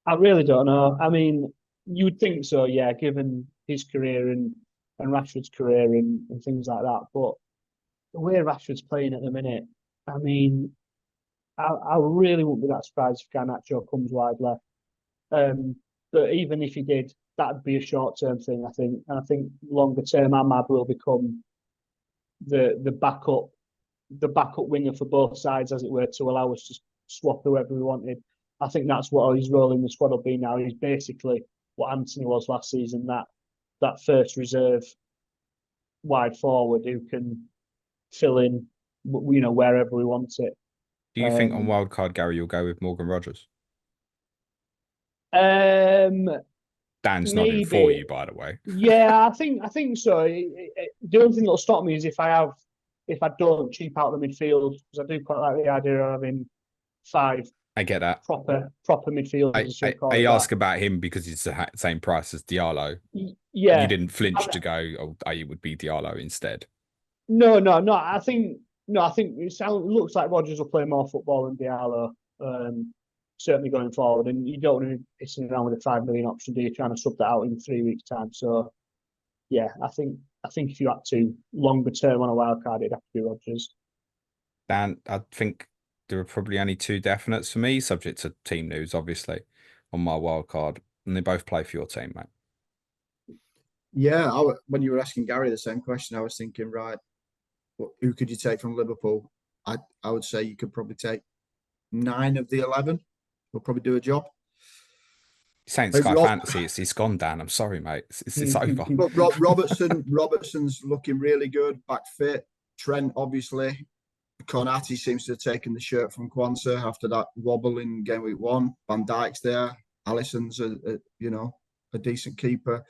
I really don't know. I mean, you would think so, yeah, given his career and Rashford's career and things like that. But the way Rashford's playing at the minute, I mean, I really wouldn't be that surprised if Garnacho comes wide left. But even if he did, that'd be a short-term thing, I think. And I think longer-term, Ahmad will become the backup winger for both sides, as it were, to allow us to swap whoever we wanted. I think that's what his role in the squad will be now. He's basically what Anthony was last season, that first reserve wide forward who can fill in, wherever we want it. Do you think on Wildcard, Gary, you'll go with Morgan Rogers? Dan's nodding for you, by the way. Yeah, I think so. The only thing that'll stop me is if I don't cheap out the midfield, because I do quite like the idea of having 5. I get that. Proper midfielders. I ask about him because he's the same price as Diallo. Yeah. You didn't flinch to go, you would be Diallo instead. No. I think it looks like Rodgers will play more football than Diallo, certainly going forward. And you don't want to be pissing around with a 5 million option, do you? Trying to sub that out in 3 weeks' time. So, yeah, I think if you had to longer term on a wild card, it'd have to be Rodgers. Dan, I think there are probably only 2 definites for me, subject to team news, obviously, on my wild card, and they both play for your team, mate. Yeah, when you were asking Gary the same question, I was thinking, right, who could you take from Liverpool? I would say you could probably take 9 of the 11. Will probably do a job. Saying Sky Fantasy, it's gone, Dan. I'm sorry, mate. It's over. But Robertson's looking really good, back fit. Trent, obviously. Konate seems to have taken the shirt from Kwanzaa after that wobble in game week 1. Van Dijk's there. Alisson's a decent keeper.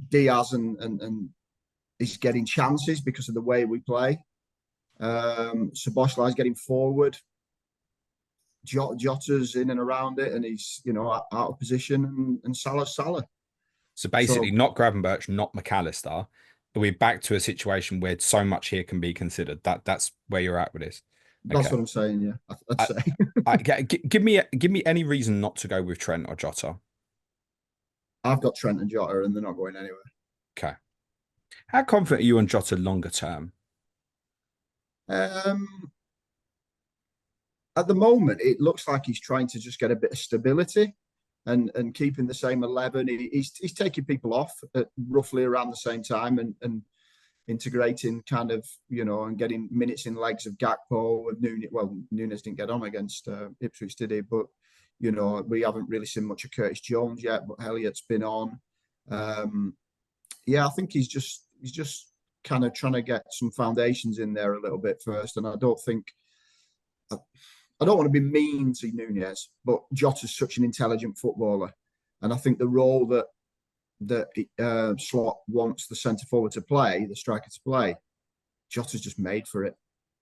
Diaz and he's getting chances because of the way we play. Szoboszlai's getting forward. Jota's in and around it, and he's out of position, and Salah's Salah. So basically, not Gravenberch, not McAllister. We're back to a situation where so much here can be considered. That's where you're at with this. That's what I'm saying. Yeah, I'd say. Give me any reason not to go with Trent or Jota. I've got Trent and Jota, and they're not going anywhere. Okay. How confident are you on Jota longer term? At the moment, it looks like he's trying to just get a bit of stability and keeping the same 11. He's taking people off at roughly around the same time and integrating kind of, and getting minutes in legs of Gakpo and Nunez. Well, Nunez didn't get on against Ipswich, did he? But, we haven't really seen much of Curtis Jones yet, but Elliott's been on. I think he's just kind of trying to get some foundations in there a little bit first. And I don't want to be mean to Nunez, but Jota's such an intelligent footballer. And I think the role that Slot wants the centre forward to play, the striker to play, Jota's just made for it.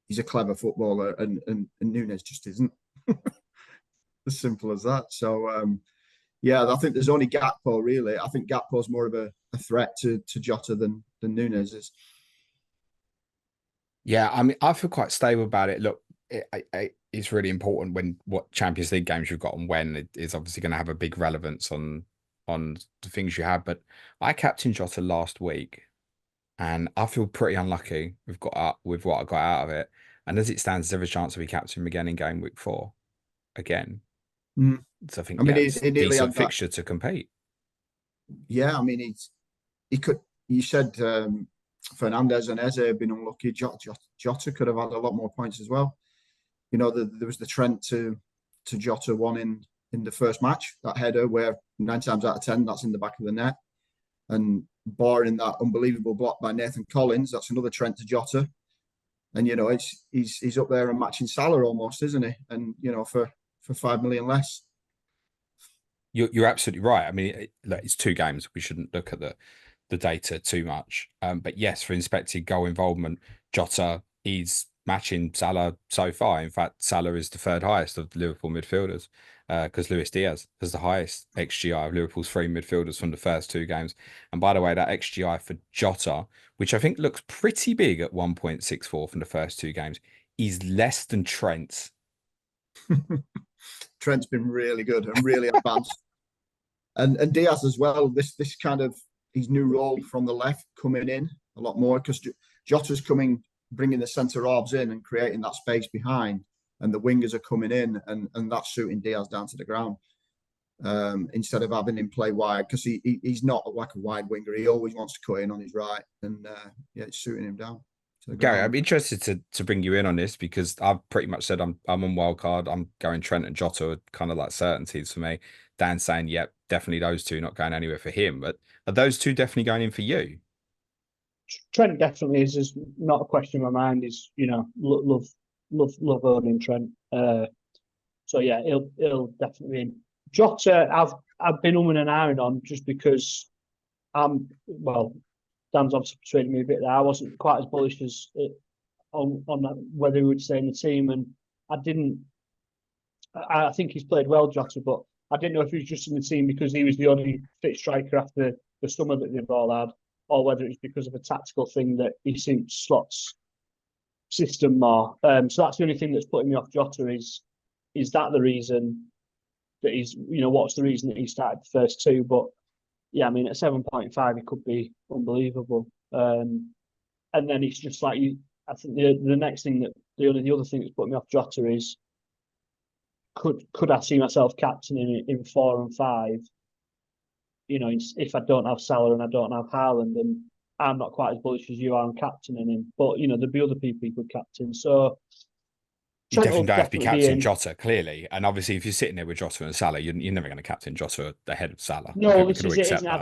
He's a clever footballer, and Nunez just isn't. As simple as that. So, I think there's only Gakpo, really. I think Gakpo's more of a threat to Jota than Nunez is. Yeah, I mean, I feel quite stable about it. Look, it's really important when what Champions League games you've got and when it is obviously going to have a big relevance on the things you have. But I captained Jota last week, and I feel pretty unlucky with what I got out of it. And as it stands, there's a chance of me captaining him again in game week 4 again. So I think it's a nearly decent fixture to compete. Yeah, I mean, he could. You said Fernandes and Eze have been unlucky. Jota could have had a lot more points as well. You know, there was the Trent to Jota one in the first match, that header where 9 times out of 10 that's in the back of the net, and barring that unbelievable block by Nathan Collins, that's another Trent to Jota. And you know, he's up there and matching Salah almost, isn't he? And you know, for 5 million less. You're absolutely right. I mean, it's 2 games. We shouldn't look at the data too much. But yes, for inspected goal involvement, Jota is matching Salah so far. In fact, Salah is the 3rd highest of the Liverpool midfielders, because Luis Diaz has the highest XGI of Liverpool's 3 midfielders from the first 2 games. And by the way, that XGI for Jota, which I think looks pretty big at 1.64 from the first 2 games, is less than Trent's. Trent's been really good and really advanced. And Diaz as well, this kind of his new role from the left coming in a lot more, because Jota's bringing the centre halves in and creating that space behind, and the wingers are coming in, and that's suiting Diaz down to the ground, instead of having him play wide, because he's not like a wide winger. He always wants to cut in on his right, and yeah, it's suiting him down. Gary, I'm interested to bring you in on this, because I've pretty much said I'm on Wildcard. I'm going Trent and Jota are kind of like certainties for me. Dan's saying, yep, definitely those 2 not going anywhere for him. But are those 2 definitely going in for you? Trent definitely is. There's not a question in my mind. Is, you know, love owning Trent. So yeah, he'll definitely in. Jota, I've been and ahhing on, just because Dan's obviously persuaded me a bit there. I wasn't quite as bullish as on that, whether he would stay in the team, and I think he's played well, Jota, but I didn't know if he was just in the team because he was the only fit striker after the summer that they've all had, or whether it's because of a tactical thing that he suits Slot's system more. So that's the only thing that's putting me off Jota. Is that the reason that he's, you know, what's the reason that he started the first 2? But yeah, I mean, at 7.5, he could be unbelievable. And then it's just like I think the next thing that the other thing that's put me off Jota is, could I see myself captaining in 4 and 5? You know, if I don't have Salah and I don't have Haaland, and I'm not quite as bullish as you are on captaining him, but you know, there'd be other people you could captain. So you definitely don't have to be captain Jota, clearly. And obviously, if you're sitting there with Jota and Salah, you're never going to captain Jota ahead of Salah. No, this is it, isn't it? I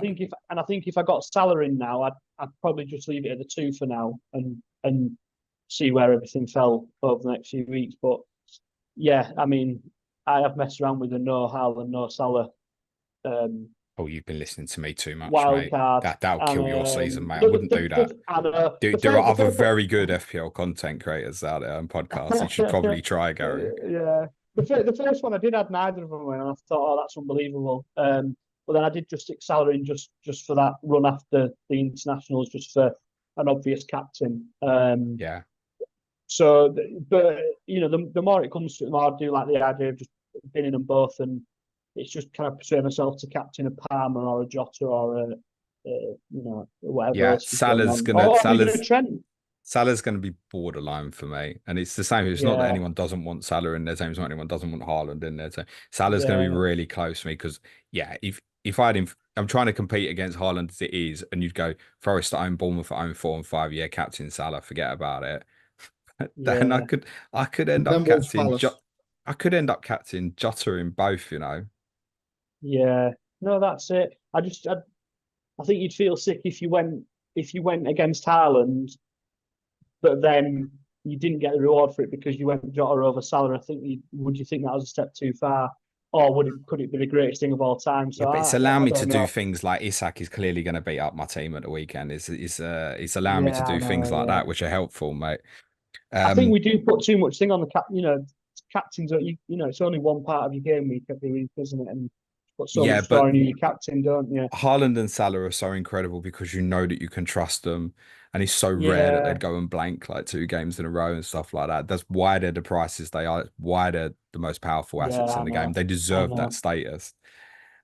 think if I got Salah in now, I'd probably just leave it at the 2 for now, and see where everything fell over the next few weeks. But yeah, I mean, I have messed around with the no Haaland, no Salah. Oh, you've been listening to me too much, Wildcard, mate. That'll kill your season, mate. I wouldn't do that. There are other very good FPL content creators out there on podcasts. You should probably try, Gary. Yeah. The first one I did have neither of them in, and I thought, oh, that's unbelievable. But then I did just stick Salah in just for that run after the internationals, just for an obvious captain. Yeah. So, but you know, the more it comes to it, the more I do like the idea of just binning them both, and it's just kind of persuade myself to captain a Palmer or a Jota or a you know, whatever. Yeah, Salah's gonna be borderline for me, and it's the same. It's not that anyone doesn't want Salah in there, same as not anyone doesn't want Haaland in there. So Salah's going to be really close to me, because if I had him, I'm trying to compete against Haaland as it is, and you'd go Forest at home, Bournemouth at home, 4 and 5. Yeah, captain Salah, forget about it. Then I could end up captain. I could end up captain Jota in both, you know. Yeah, no, that's it. I think you'd feel sick if you went against Haaland, but then you didn't get the reward for it because you went Jota over Salah. Would you think that was a step too far, or could it be the greatest thing of all time? So yeah, but it's allowing me to do things like Isak is clearly going to beat up my team at the weekend. It's allowing me to do things like that, which are helpful, mate. I think we do put too much thing on the cap. You know, captains. You know, it's only one part of your game week every week, isn't it? And put so Yeah, much store but in your captain, don't you? Haaland and Salah are so incredible because you know that you can trust them, and it's so rare that Yeah, they'd go and blank like 2 games in a row and stuff like that. That's why they're the prices they are. Why they're the most powerful yeah, assets in I the game. know. They I deserve that know. status.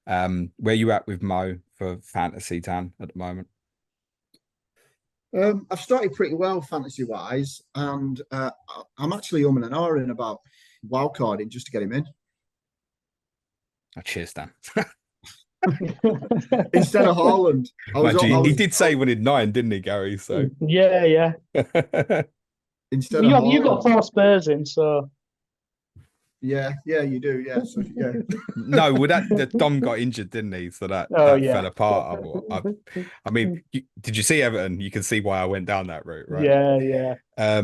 Where you at with Mo for fantasy, Dan, at the moment? I've started pretty well fantasy wise, and I'm actually umming and ahhing about wildcarding just to get him in Oh, cheers, Dan. instead of Haaland. Mind you, he did I say he was wanted 9, didn't he, Gary? So Yeah, yeah. instead of You got Haaland. 4 Spurs in, so Yeah, you do. Yeah, so yeah. no, well, that Dom got injured, didn't he? So that oh that yeah. fell apart. I mean, did you see Everton? You can see why I went down that route, right? Yeah, yeah.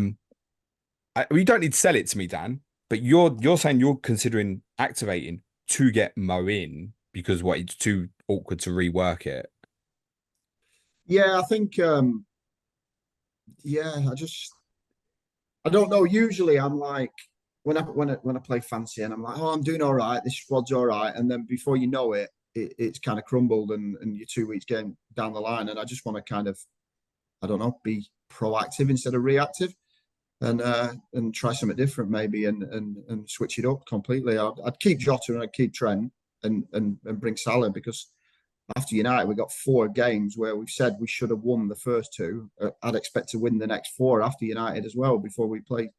You don't need to sell it to me, Dan, but you're saying you're considering activating to get Mo in because what, it's too awkward to rework it. Yeah, I think I don't know. Usually I'm like when I play fancy and I'm like, oh, I'm doing all right, this squad's all right. And then before you know it, it's kind of crumbled and you're 2 weeks game down the line. And I just want to kind of, I don't know, be proactive instead of reactive and try something different maybe and switch it up completely. I'd keep Jota and I'd keep Trent and bring Salah because after United, we got 4 games where we've said we should have won the first 2. I'd expect to win the next 4 after United as well before we play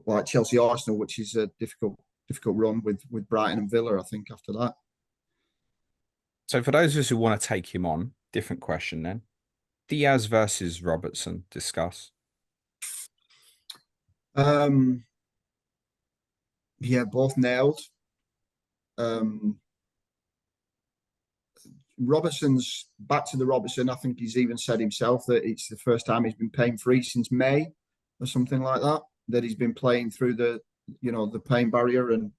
like Chelsea, Arsenal, which is a difficult run with Brighton and Villa. I think after that. So for those of us who want to take him on, different question then. Diaz versus Robertson, discuss. Yeah, both nailed. Robertson's back to the Robertson. I think he's even said himself that it's the first time he's been pain free since May or something like that. That he's been playing through the pain barrier and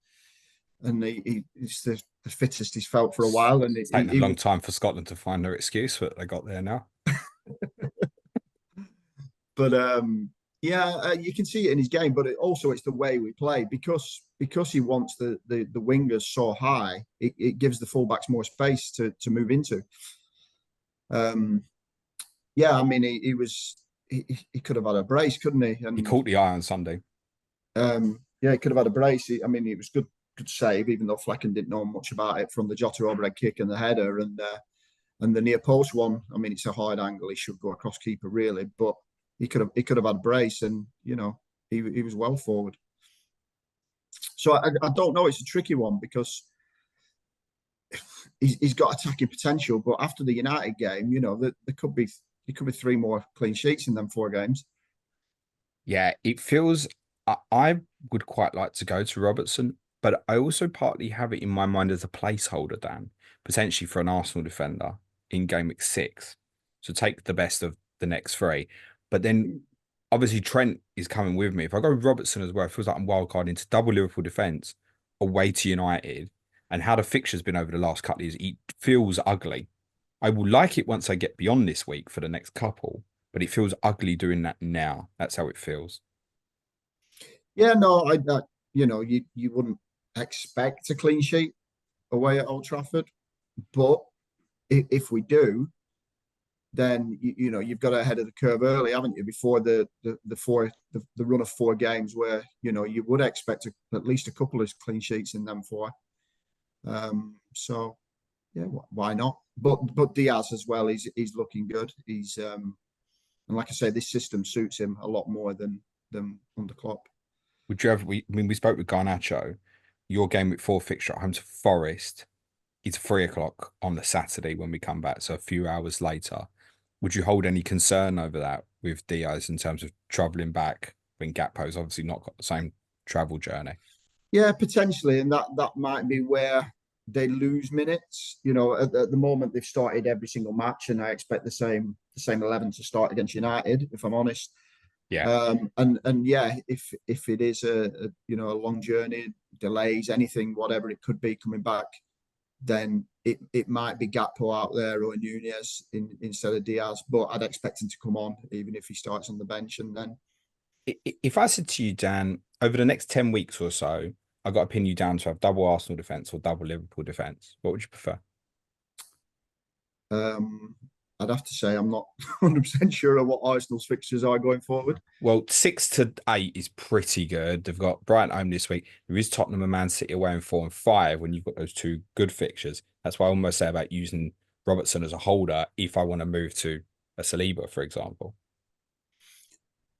he's the fittest he's felt for a while. And It's taken a long time for Scotland to find their excuse, but they got there now. But you can see it in his game. But it's the way we play because he wants the wingers so high. It gives the fullbacks more space to move into. I mean, he could have had a brace, couldn't he? And he caught the eye on Sunday. He could have had a brace. I mean, it was good save, even though Flecken didn't know much about it from the Jota overhead kick and the header and the near post one. I mean, it's a hard angle. He should go across keeper really, but he could have had a brace, and he was well forward. So I don't know. It's a tricky one because he's got attacking potential, but after the United game, there could be 3 more clean sheets in them 4 games. Yeah, it feels. I would quite like to go to Robertson, but I also partly have it in my mind as a placeholder, Dan, potentially for an Arsenal defender in game week 6. So take the best of the next 3. But then obviously Trent is coming with me. If I go Robertson as well, it feels like I'm wildcarding into double Liverpool defence away to United. And how the fixture's been over the last couple of years, it feels ugly. I will like it once I get beyond this week for the next couple, but it feels ugly doing that now. That's how it feels. Yeah, no, you wouldn't expect a clean sheet away at Old Trafford, but if we do, then you've got ahead of the curve early, haven't you? Before the run of 4 games where you would expect at least a couple of clean sheets in them 4. So yeah, why not? But Diaz as well. He's looking good. He's and like I say, this system suits him a lot more than under Klopp. Would you ever? We spoke with Garnacho. Your game week 4 fixture at home to Forest. It's 3:00 on the Saturday when we come back, so a few hours later. Would you hold any concern over that with Diaz in terms of travelling back when Gakpo's obviously not got the same travel journey? Yeah, potentially, and that might be where they lose minutes. At the moment they've started every single match, and I expect the same 11 to start against United. If I'm honest, yeah, and yeah, if it is a long journey, delays, anything, whatever it could be coming back, then it might be Gakpo out there or Nunez instead of Diaz. But I'd expect him to come on even if he starts on the bench. And then if I said to you, Dan, over the next 10 weeks or so, I got to pin you down to have double Arsenal defense or double Liverpool defense. What would you prefer? I'd have to say I'm not 100% sure of what Arsenal's fixtures are going forward. Well, 6 to 8 is pretty good. They've got Brighton home this week. There is Tottenham and Man City away in 4 and 5 when you've got those two good fixtures. That's why I almost say about using Robertson as a holder if I want to move to a Saliba, for example.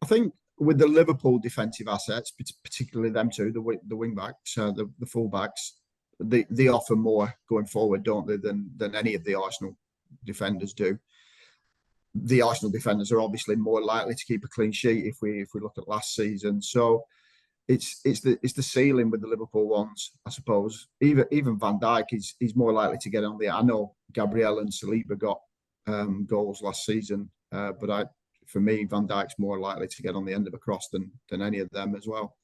I think with the Liverpool defensive assets, particularly them two, the wing backs, the full backs, they offer more going forward, don't they, than any of the Arsenal defenders do. The Arsenal defenders are obviously more likely to keep a clean sheet if we look at last season. So it's the ceiling with the Liverpool ones, I suppose. Even Van Dijk is more likely to get on the. I know Gabriel and Saliba got goals last season, but for me, Van Dijk's more likely to get on the end of a cross than any of them as well.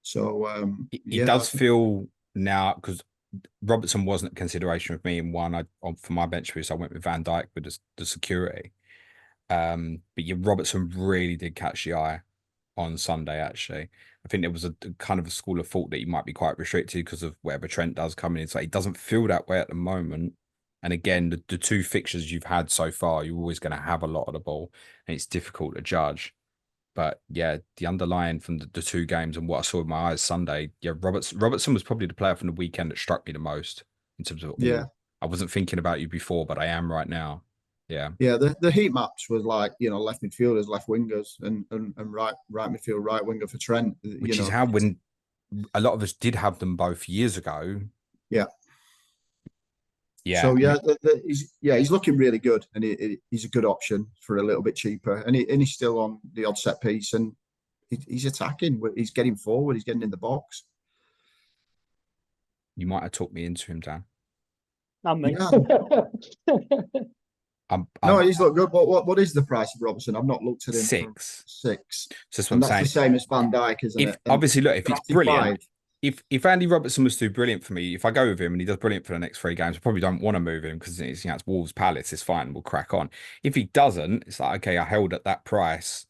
So it does feel now, because Robertson wasn't a consideration with me in one. For my bench boost, I went with Van Dijk with the security. But Robertson really did catch the eye on Sunday, actually. I think there was a kind of a school of thought that he might be quite restricted because of whatever Trent does coming in. So he doesn't feel that way at the moment. And again, the two fixtures you've had so far, you're always going to have a lot of the ball, and it's difficult to judge. But yeah, the underlying from the two games and what I saw with my eyes Sunday, Robertson was probably the player from the weekend that struck me the most in terms of I wasn't thinking about you before, but I am right now. Yeah. The heat maps was like, left midfielders, left wingers, and right midfield, right winger for Trent. Which is how when a lot of us did have them both years ago. Yeah. Yeah. So he's looking really good, and he's a good option for a little bit cheaper, and he's still on the odd set piece, and he's attacking. He's getting forward. He's getting in the box. You might have talked me into him, Dan. And me. Yeah. No, he's looked good. What is the price of Robertson? I've not looked at him. 6. 6. That's what I'm saying. The same as Van Dijk, isn't it? Obviously, look, if it's brilliant. 5. If Andy Robertson was too brilliant for me, if I go with him and he does brilliant for the next 3 games, I probably don't want to move him because it's Wolves Palace. It's fine. We'll crack on. If he doesn't, it's like, okay, I held at that price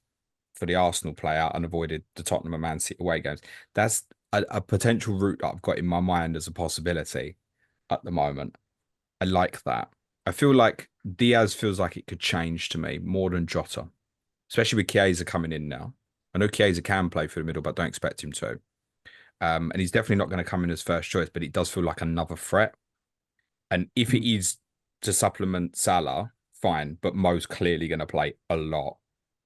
for the Arsenal player and avoided the Tottenham and Man City away games. That's a potential route that I've got in my mind as a possibility at the moment. I like that. I feel like Diaz feels like it could change to me more than Jota, especially with Chiesa coming in now. I know Chiesa can play for the middle, but don't expect him to. And he's definitely not going to come in as first choice, but it does feel like another threat. And if it is to supplement Salah, fine, but Mo's clearly going to play a lot.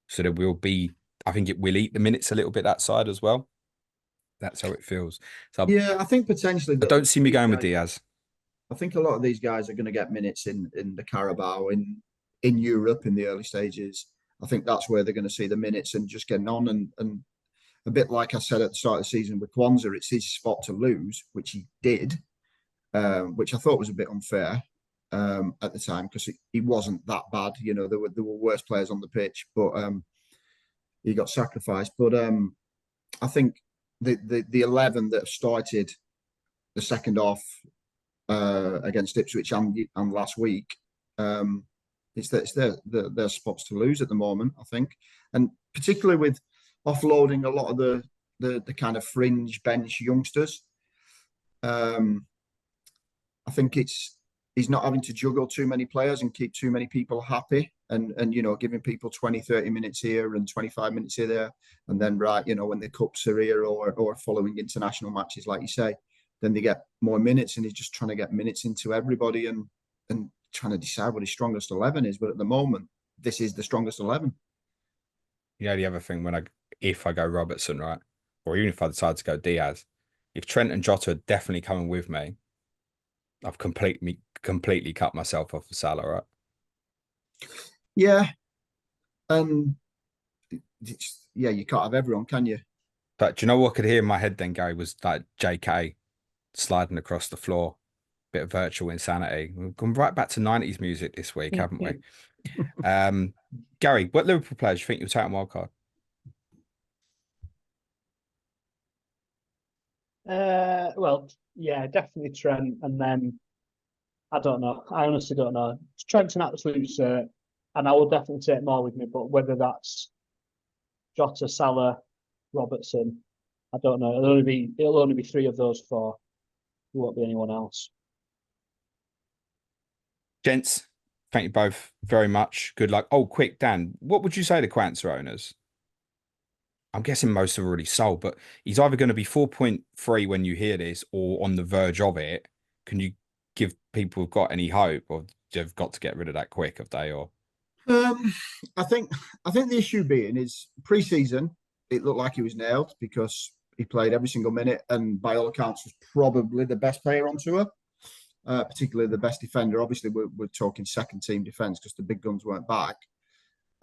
So there will be, I think it will eat the minutes a little bit that side as well. That's how it feels. So yeah, I think potentially. I don't see me going with Diaz. I think a lot of these guys are going to get minutes in the Carabao, in Europe in the early stages. I think that's where they're going to see the minutes and just getting on. And a bit like I said at the start of the season with Kwanzaa, it's his spot to lose, which he did, which I thought was a bit unfair at the time because he wasn't that bad. There were worse players on the pitch, but he got sacrificed. But I think the 11 that have started the second half against Ipswich and last week, it's their spots to lose at the moment, I think, and particularly with offloading a lot of the kind of fringe bench youngsters. I think he's not having to juggle too many players and keep too many people happy, and giving people 20-30 minutes here and 25 minutes here there, and then when the cups are here or following international matches, like you say, then they get more minutes, and he's just trying to get minutes into everybody and trying to decide what his strongest 11 is. But at the moment, this is the strongest 11. Yeah, the other thing, if I go Robertson, right, or even if I decide to go Diaz, if Trent and Jota are definitely coming with me, I've completely cut myself off for Salah, right? Yeah, you can't have everyone, can you? But do you know what I could hear in my head then, Gary, was like JK sliding across the floor, bit of virtual insanity. We've gone right back to 90s music this week, haven't we? Gary, what Liverpool players do you think you'll take on Wildcard? Well, yeah, definitely Trent, and then I don't know. I honestly don't know. Trent's an absolute cert, and I will definitely take more with me. But whether that's Jota, Salah, Robertson, I don't know. It'll only be 3 of those 4. It won't be anyone else. Gents, thank you both very much. Good luck. Oh, quick, Dan, what would you say to Quanza owners? I'm guessing most have already sold, but he's either going to be 4.3 when you hear this or on the verge of it. Can you give people who've got any hope, or they've got to get rid of that quick, have they? Or I think the issue being is pre-season, it looked like he was nailed because he played every single minute and by all accounts was probably the best player on tour, particularly the best defender. Obviously, we're talking second team defense because the big guns weren't back.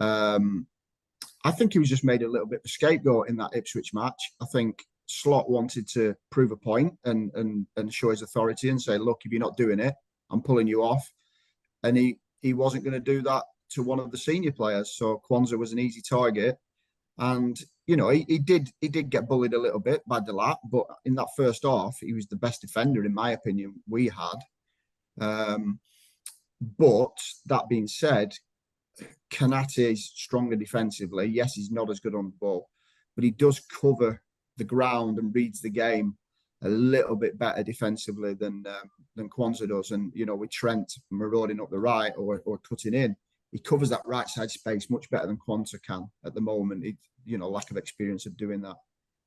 I think he was just made a little bit of a scapegoat in that Ipswich match. I think Slot wanted to prove a point and show his authority and say, look, if you're not doing it, I'm pulling you off. And he wasn't going to do that to one of the senior players. So Quanza was an easy target. And, you know, he did get bullied a little bit by Delap, but in that first half, he was the best defender, in my opinion, we had. But that being said, Kanate is stronger defensively. Yes, he's not as good on the ball, but he does cover the ground and reads the game a little bit better defensively than Quanza does. And, you know, with Trent marauding up the right or cutting in, he covers that right side space much better than Quanza can at the moment. You know, lack of experience of doing that.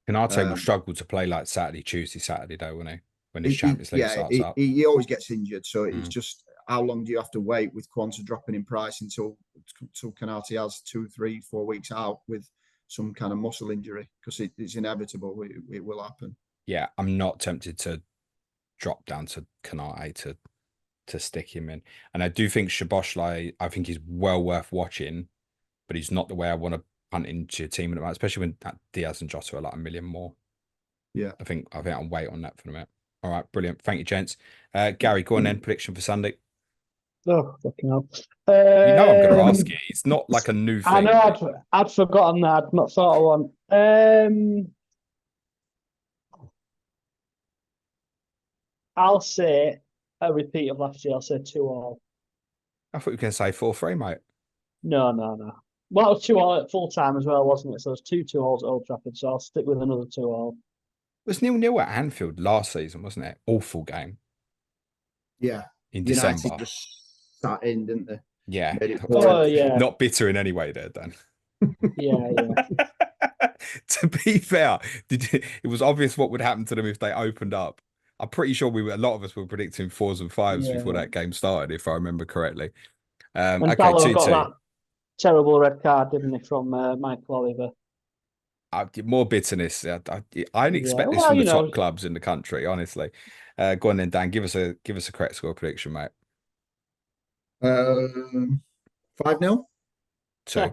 Kanate will struggle to play like Tuesday, Saturday, though, won't he? When his Champions League starts up. He always gets injured. So it's just, how long do you have to wait with Quanza dropping in price until Kanate has 2, 3, 4 weeks out with some kind of muscle injury? Because it's inevitable. It will happen. Yeah, I'm not tempted to drop down to Kanate to stick him in. And I do think Szoboszlai, I think he's well worth watching, but he's not the way I want to punt into your team at the moment, especially when Diaz and Jota are like $1 million more. Yeah. I think I'll wait on that for a minute. All right, brilliant. Thank you, gents. Gary, go on then. Prediction for Sunday. Oh, fucking hell. You know I'm going to ask you. It's not like a new thing. I know, I'd forgotten that. I'd not thought of one. I'll say a repeat of last year. I'll say 2-2. I thought you were going to say 4-3, mate. No. Well, it was 2-2 at full time as well, wasn't it? So it was 2-2 at Old Trafford. So I'll stick with another 2-2. It was 0-0 at Anfield last season, wasn't it? Awful game. Yeah. In United December. Just sat in, didn't they? Yeah. Oh, yeah. Not bitter in any way there, Dan. Yeah. To be fair, it was obvious what would happen to them if they opened up. I'm pretty sure a lot of us were predicting 4s and 5s before that game started, if I remember correctly. And okay, Salah 2-2. got that terrible red card, didn't he, from Michael Oliver? More bitterness. I didn't expect this from the top clubs in the country, honestly. Go on then, Dan. Give us a correct score prediction, mate. 5-0. 2.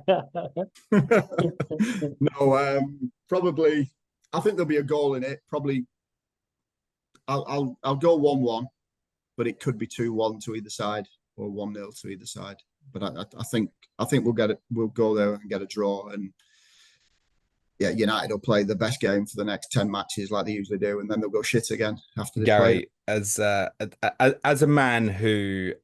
No, probably. I think there'll be a goal in it. Probably. I'll go 1-1, but it could be 2-1 to either side or 1-0 to either side. But I think we'll get it. We'll go there and get a draw. And yeah, United will play the best game for the next 10 matches like they usually do, and then they'll go shit again after this. Gary, as a man who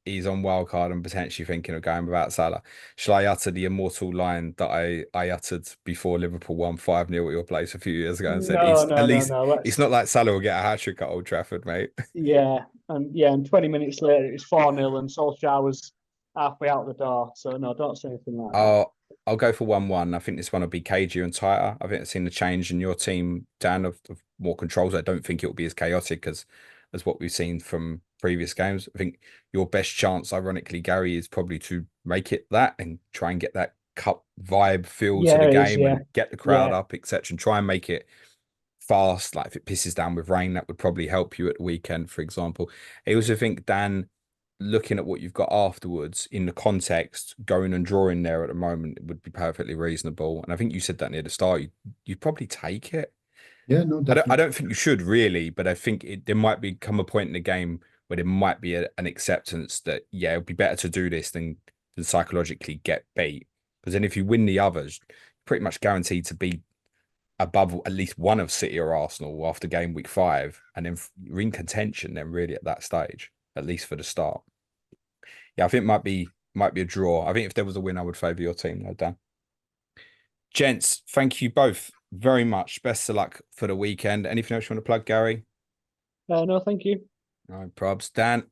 is on Wildcard and potentially thinking of going without Salah, shall I utter the immortal line that I uttered before Liverpool won 5-0 at your place a few years ago and said, No. It's not like Salah will get a hat-trick at Old Trafford, mate. Yeah, and 20 minutes later it's 4-0 and Solskjaer was halfway out the door. So no, don't say anything like that. I'll go for 1-1. I think this one will be cagier and tighter. I think I've seen the change in your team, Dan, of more controls. I don't think it will be as chaotic as what we've seen from previous games. I think your best chance, ironically, Gary, is probably to make it that and try and get that cup vibe feel to the game and get the crowd up, etc. And try and make it fast. Like if it pisses down with rain, that would probably help you at the weekend, for example. I also think, Dan, looking at what you've got afterwards in the context, going and drawing there at the moment, it would be perfectly reasonable. And I think you said that near the start, you'd probably take it. Yeah, no, definitely. I don't think you should really, but I think there might become a point in the game where there might be an acceptance that, yeah, it'd be better to do this than psychologically get beat. Because then if you win the others, pretty much guaranteed to be above at least one of City or Arsenal after game week 5. And then you're in contention then really at that stage, at least for the start. Yeah, I think it might be a draw. I think if there was a win, I would favour your team, though, Dan. Gents, thank you both very much. Best of luck for the weekend. Anything else you want to plug, Gary? No, thank you. No probs. Dan?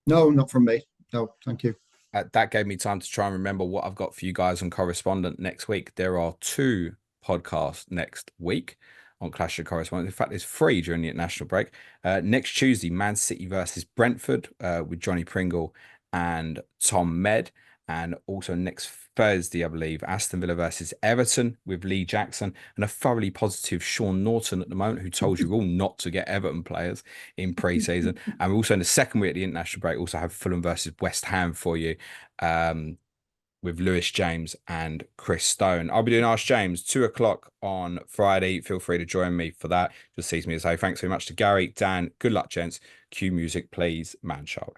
No, not from me. No, thank you. That gave me time to try and remember what I've got for you guys on Correspondent next week. There are 2 podcasts next week on Clash of Correspondents. In fact, there's 3 during the international break. Next Tuesday, Man City versus Brentford with Johnny Pringle and Tom Med. And also next Thursday, I believe, Aston Villa versus Everton with Lee Jackson and a thoroughly positive Sean Norton at the moment, who told you all not to get Everton players in pre-season. And we're also in the second week at the international break, also have Fulham versus West Ham for you with Lewis James and Chris Stone. I'll be doing Ask James, 2 o'clock on Friday. Feel free to join me for that. Just sees me to say thanks very much to Gary, Dan. Good luck, gents. Cue music, please, man child.